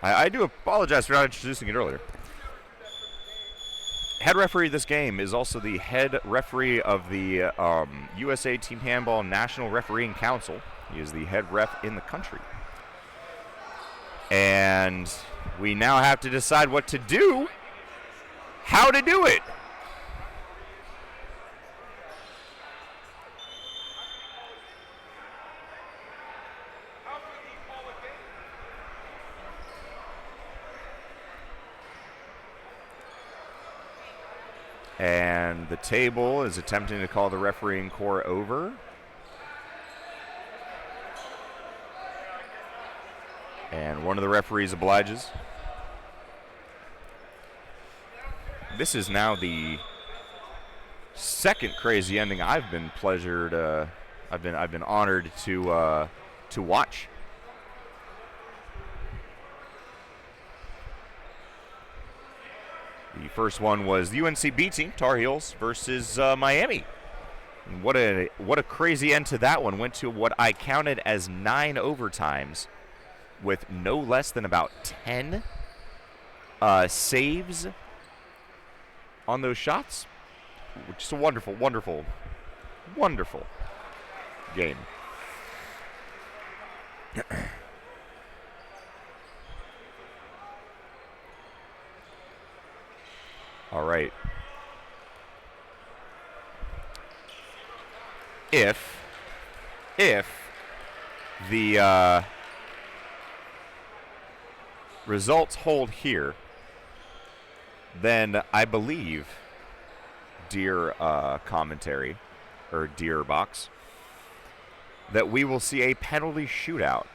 I do apologize for not introducing it earlier. Head referee of this game is also the head referee of the USA Team Handball National Refereeing Council. He is the head ref in the country. And we now have to decide what to do, how to do it. And the table is attempting to call the refereeing corps over. And one of the referees obliges. This is now the second crazy ending I've been pleasured. I've been honored to watch. The first one was the UNC B team, Tar Heels, versus Miami. And what a crazy end to that one. Went to what I counted as 9 overtimes with no less than about 10 saves on those shots. Just a wonderful, wonderful, wonderful game. All right. If the results hold here, then I believe, dear commentary, or dear box, that we will see a penalty shootout.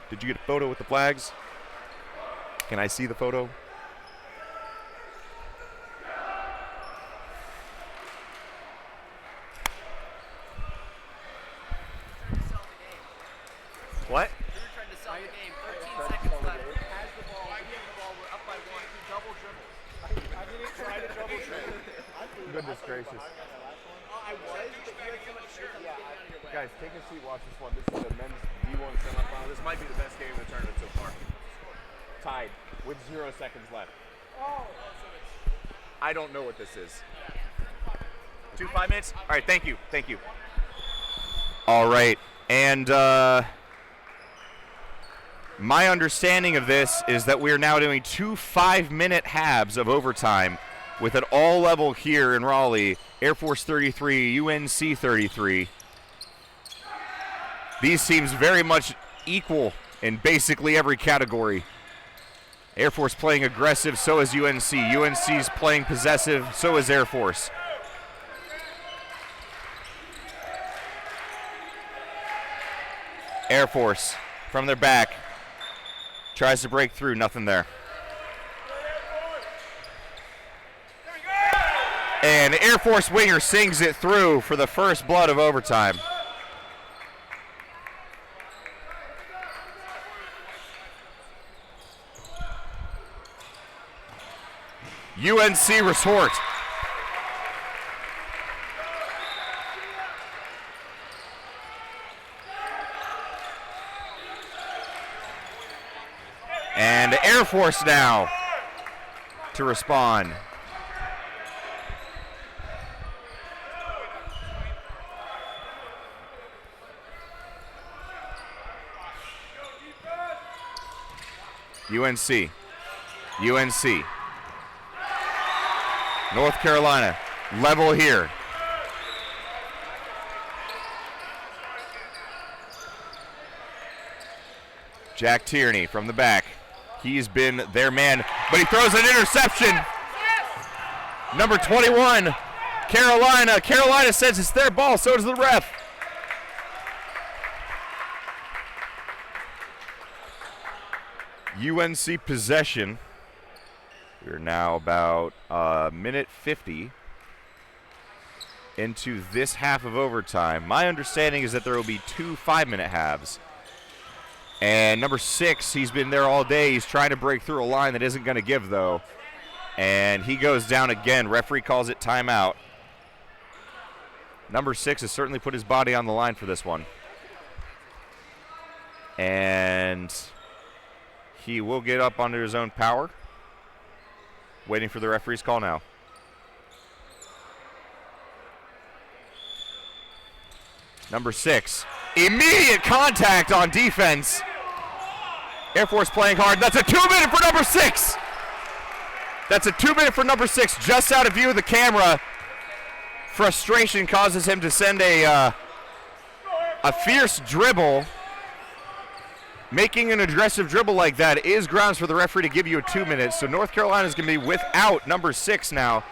Did you get a photo with the flags? Can I see the photo? What? We were trying to sell the game. 13 seconds left. Has the ball. We have the ball. We're up by 1. He double dribbles. I didn't try to double dribble. Goodness gracious. I was, but you had so much space. I'm getting out of your way. Guys, take a seat, watch this one. This is the men's D1 semifinal. This might be the best game of the tournament so far. Tied with 0 seconds left. I don't know what this is. 2 5 minutes? All right, thank you. Thank you. All right, and my understanding of this is that we're now doing 2 5-minute halves of overtime with an all level here in Raleigh. Air Force 33, UNC 33. These teams very much equal in basically every category. Air Force playing aggressive, so is UNC. UNC's playing possessive, so is Air Force. Air Force from their back tries to break through, nothing there. And Air Force winger sings it through for the first blood of overtime. UNC retort. And Air Force now to respond. UNC. North Carolina, level here. Jack Tierney from the back. He's been their man, but he throws an interception. Number 21, Carolina. Carolina says it's their ball, so does the ref. UNC possession. We're now about minute 50 into this half of overtime. My understanding is that there will be 2 5-minute halves. And number 6, he's been there all day. He's trying to break through a line that isn't going to give, though. And he goes down again. Referee calls it timeout. Number 6 has certainly put his body on the line for this one. And he will get up under his own power. Waiting for the referee's call now. Number 6. Immediate contact on defense. Air Force playing hard. That's a 2-minute for number 6. That's a 2-minute for number 6, just out of view of the camera. Frustration causes him to send a fierce dribble. Making an aggressive dribble like that is grounds for the referee to give you a 2 minutes. So North Carolina is going to be without number 6 now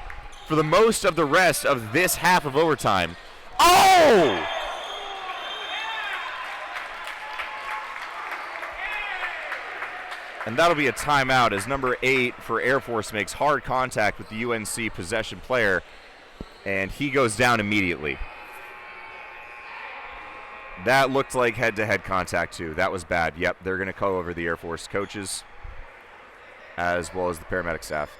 for the most of the rest of this half of overtime. Oh! And that'll be a timeout as number 8 for Air Force makes hard contact with the UNC possession player, and he goes down immediately. That looked like head-to-head contact, too. That was bad. Yep, they're going to call over the Air Force coaches as well as the paramedic staff.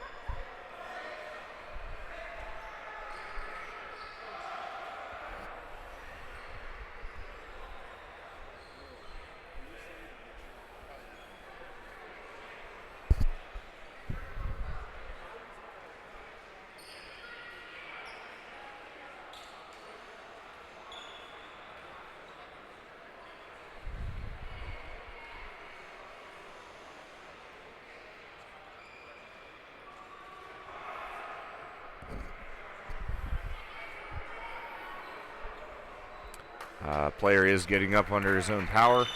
Player is getting up under his own power.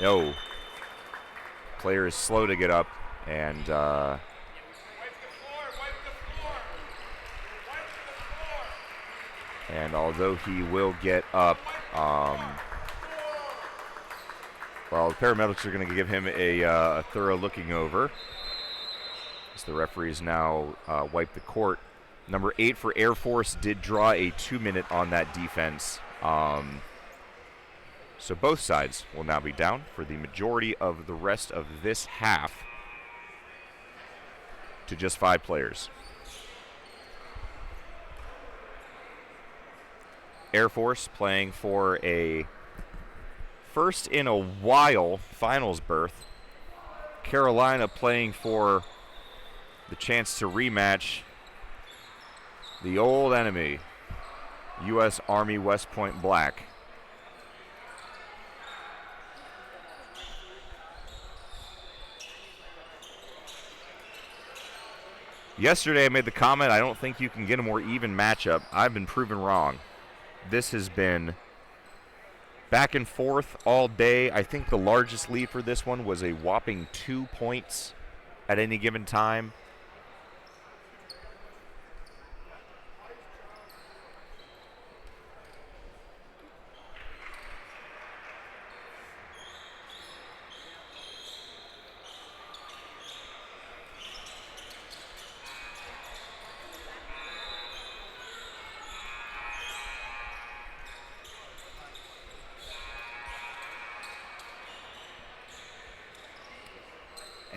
No. Player is slow to get up, and although he will get up, Well, the paramedics are going to give him a thorough looking over. As the referees now wipe the court. Number 8 for Air Force did draw a 2-minute on that defense. So both sides will now be down for the majority of the rest of this half to just 5 players. Air Force playing for a first in a while finals berth. Carolina playing for the chance to rematch the old enemy, U.S. Army West Point Black. Yesterday I made the comment, I don't think you can get a more even matchup. I've been proven wrong. This has been back and forth all day. I think the largest lead for this one was a whopping 2 points at any given time.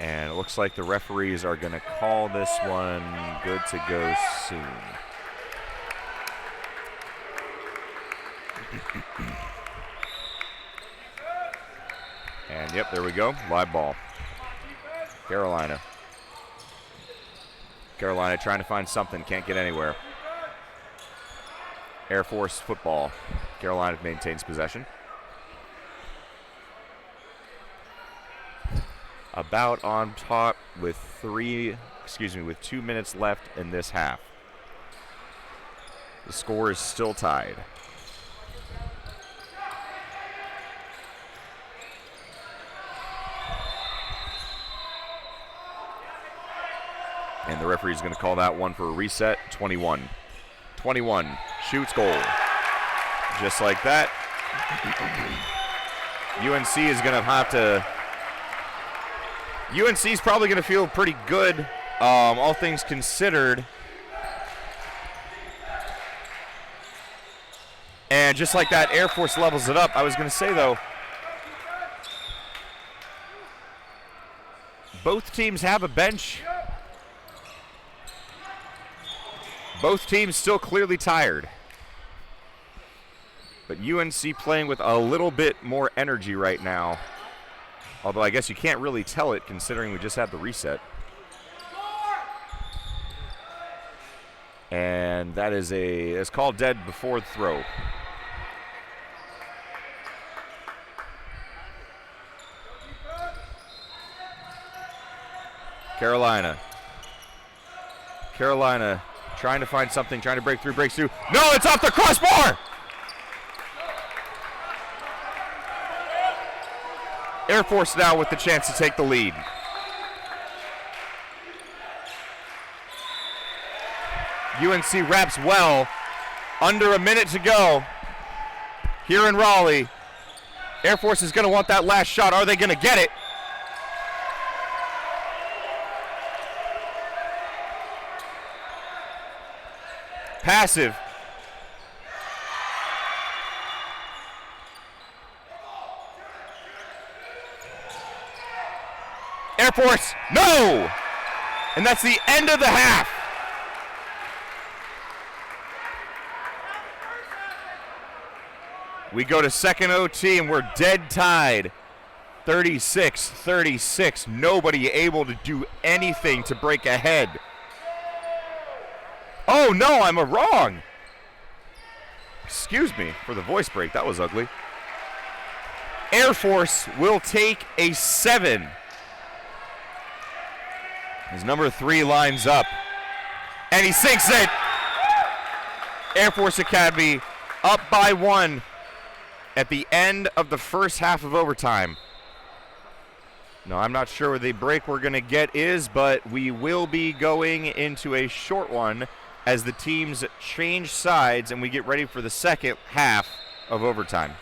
And it looks like the referees are going to call this one good to go soon. And yep, there we go. Live ball. Carolina. Carolina trying to find something, can't get anywhere. Air Force football. Carolina maintains possession. About on top with 2 minutes left in this half. The score is still tied. And the referee is going to call that one for a reset. 21. 21. Shoots goal. Just like that. UNC is going to have to... UNC's probably going to feel pretty good, all things considered. And just like that, Air Force levels it up. I was going to say, though, both teams have a bench. Both teams still clearly tired. But UNC playing with a little bit more energy right now. Although I guess you can't really tell it considering we just had the reset. And that is it's called dead before the throw. Carolina trying to find something, trying to breaks through. No, it's off the crossbar! Air Force now with the chance to take the lead. UNC wraps well. Under a minute to go here in Raleigh. Air Force is going to want that last shot. Are they going to get it? Passive. Air Force, no! And that's the end of the half. We go to second OT and we're dead tied. 36-36. Nobody able to do anything to break ahead. Oh no, I'm wrong. Excuse me for the voice break. That was ugly. Air Force will take a 7. His number 3 lines up. And he sinks it. Air Force Academy up by 1 at the end of the first half of overtime. No, I'm not sure where the break we're going to get is, but we will be going into a short one as the teams change sides and we get ready for the second half of overtime.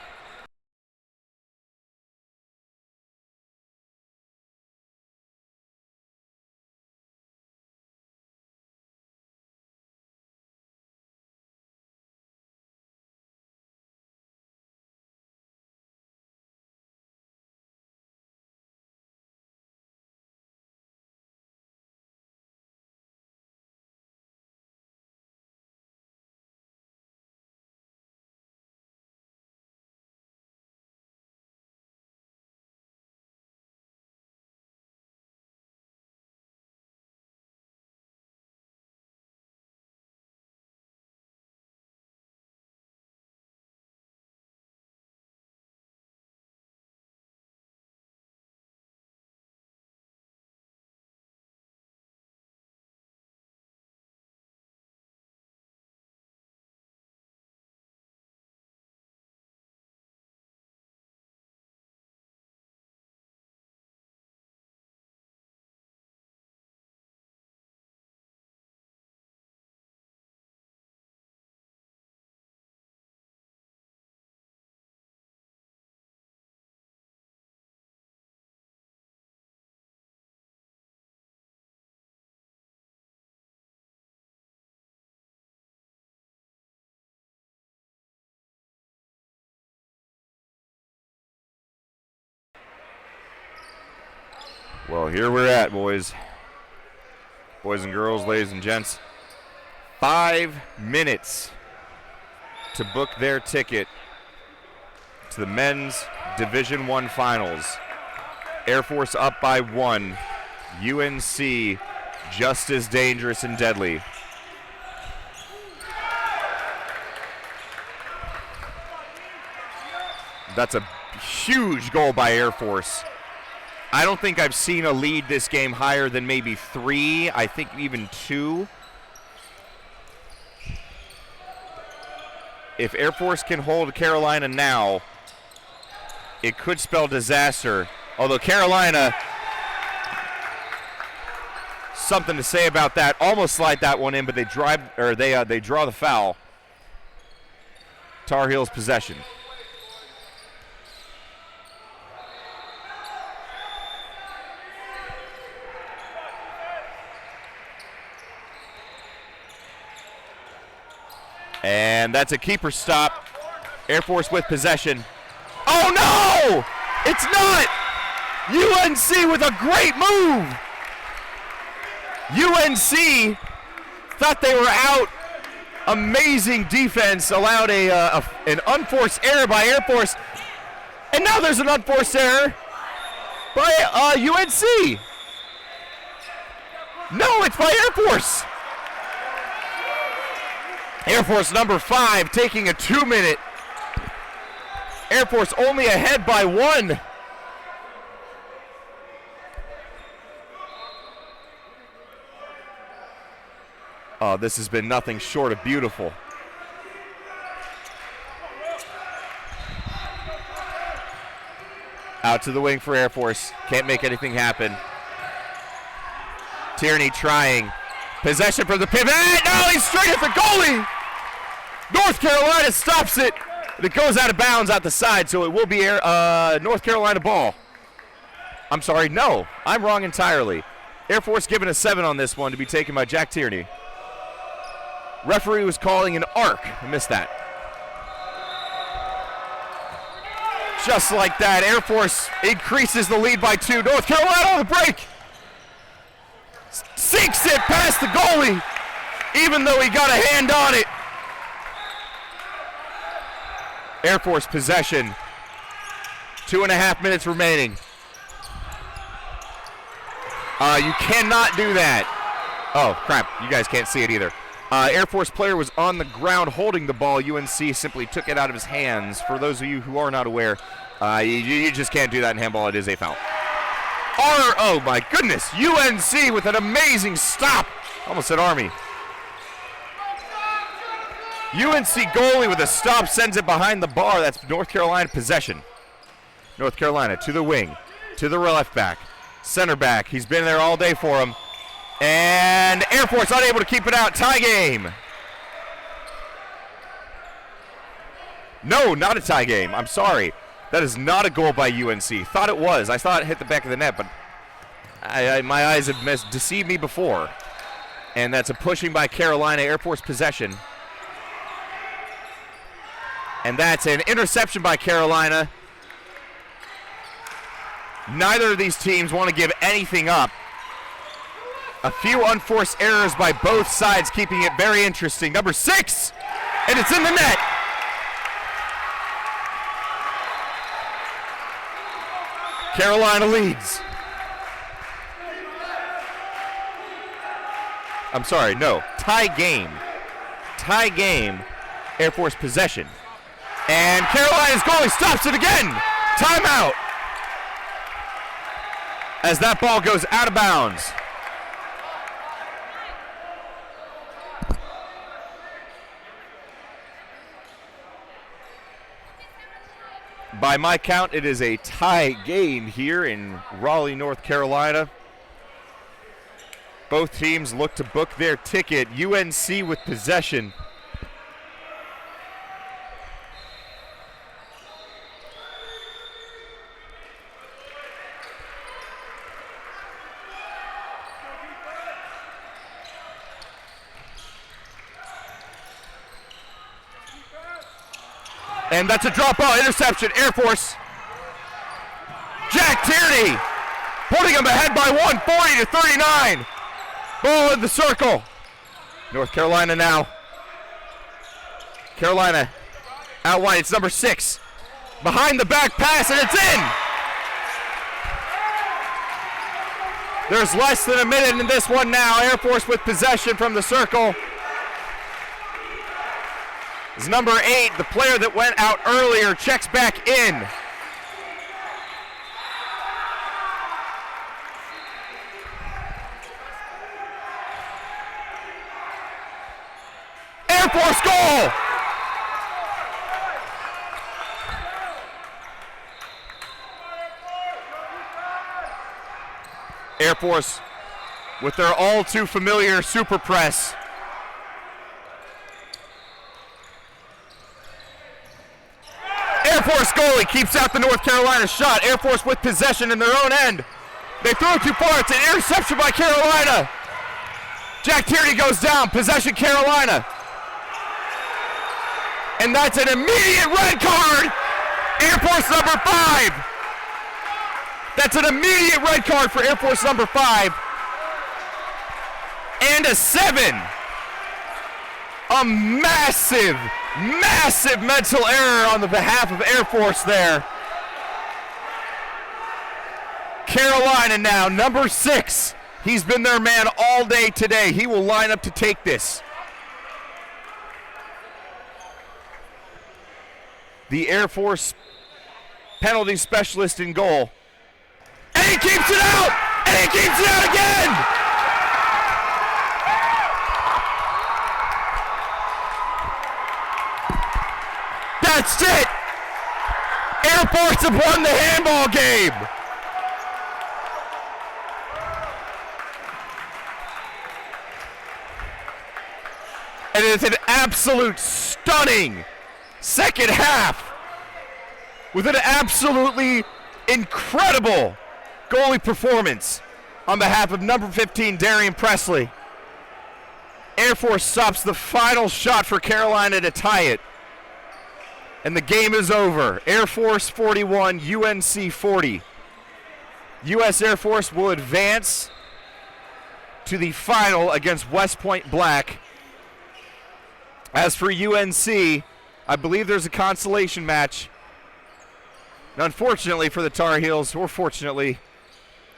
Well, here we're at, boys. Boys and girls, ladies and gents. 5 minutes to book their ticket to the men's Division I finals. Air Force up by 1. UNC just as dangerous and deadly. That's a huge goal by Air Force. I don't think I've seen a lead this game higher than maybe 3, I think even 2. If Air Force can hold Carolina now, it could spell disaster. Although Carolina, something to say about that, almost slide that one in, but they draw the foul. Tar Heels possession. And that's a keeper stop. Air Force with possession. Oh no! It's not! UNC with a great move! UNC thought they were out. Amazing defense allowed an unforced error by Air Force. And now there's an unforced error by UNC. No, it's by Air Force. Air Force number 5 taking a 2-minute. Air Force only ahead by 1. Oh, this has been nothing short of beautiful. Out to the wing for Air Force. Can't make anything happen. Tierney trying. Possession for the pivot. No, he's straight at the goalie. North Carolina stops it. It goes out of bounds out the side, so it will be North Carolina ball. I'm sorry, no, I'm wrong entirely. Air Force given a 7 on this one to be taken by Jack Tierney. Referee was calling an arc. I missed that. Just like that, Air Force increases the lead by 2. North Carolina on the break. Sinks it past the goalie, even though he got a hand on it. Air Force possession. 2.5 minutes remaining. You cannot do that. Oh, crap. You guys can't see it either. Air Force player was on the ground holding the ball. UNC simply took it out of his hands. For those of you who are not aware, you just can't do that in handball. It is a foul. Oh, my goodness. UNC with an amazing stop. Almost said Army. UNC goalie with a stop sends it behind the bar. That's North Carolina possession. North Carolina to the wing, to the left back, center back. He's been there all day for him. And Air Force unable to keep it out. Tie game. No, not a tie game. I'm sorry. That is not a goal by UNC. Thought it was. I thought it hit the back of the net, but my eyes have deceived me before. And that's a pushing by Carolina. Air Force possession. And that's an interception by Carolina. Neither of these teams want to give anything up. A few unforced errors by both sides, keeping it very interesting. Number 6, and it's in the net. Carolina leads. I'm sorry, no, tie game. Tie game, Air Force possession. And Carolina's goalie stops it again. Timeout. As that ball goes out of bounds. By my count, it is a tie game here in Raleigh, North Carolina. Both teams look to book their ticket. UNC with possession. And that's a drop ball interception. Air Force. Jack Tierney putting them ahead by one, 40-39. Ball in the circle. North Carolina now. Carolina out wide. It's number 6. Behind the back pass, and it's in. There's less than a minute in this one now. Air Force with possession from the circle. It's number 8, the player that went out earlier, checks back in. Air Force goal! Air Force with their all too familiar super press. Air Force goalie keeps out the North Carolina shot. Air Force with possession in their own end. They throw it too far. It's an interception by Carolina. Jack Tierney goes down. Possession Carolina. And that's an immediate red card. Air Force number 5. That's an immediate red card for Air Force number 5. And a 7. A massive, massive mental error on the behalf of Air Force there. Carolina now, number 6. He's been their man all day today. He will line up to take this. The Air Force penalty specialist in goal. And he keeps it out! And he keeps it out again! That's it! Air Force have won the handball game! And it's an absolute stunning second half with an absolutely incredible goalie performance on behalf of number 15, Darian Presley. Air Force stops the final shot for Carolina to tie it. And the game is over. Air Force 41, UNC 40. U.S. Air Force will advance to the final against West Point Black. As for UNC, I believe there's a consolation match. And unfortunately for the Tar Heels, or fortunately,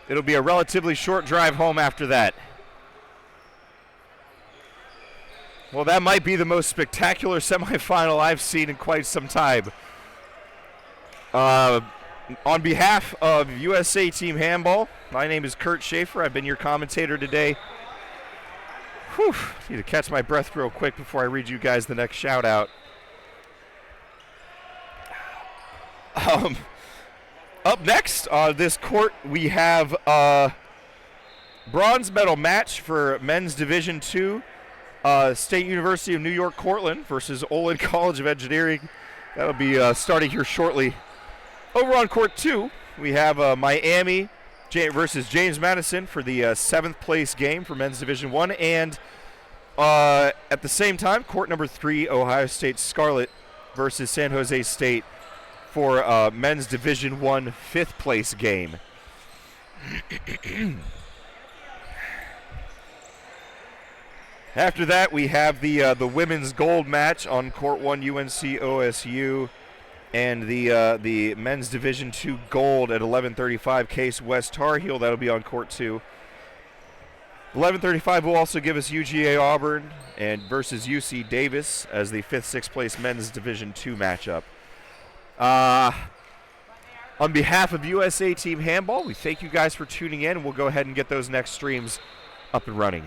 it'll be a relatively short drive home after that. Well, that might be the most spectacular semifinal I've seen in quite some time. On behalf of USA Team Handball, my name is Kurt Schaefer. I've been your commentator today. Whew, need to catch my breath real quick before I read you guys the next shout out. Up next on this court, we have a bronze medal match for men's Division II. State University of New York Cortland versus Olin College of Engineering. That'll be starting here shortly. Over on court 2, we have Miami versus James Madison for the 7th place game for men's Division I. And at the same time, court number 3, Ohio State Scarlet versus San Jose State for men's Division I 5th place game. After that, we have the women's gold match on court 1, UNC OSU, and the men's Division II gold at 11:35, Case West Tar Heel. That'll be on court 2. 11:35 will also give us UGA Auburn and versus UC Davis as the 5th, 6th place men's Division II matchup. On behalf of USA Team Handball, we thank you guys for tuning in, and we'll go ahead and get those next streams up and running.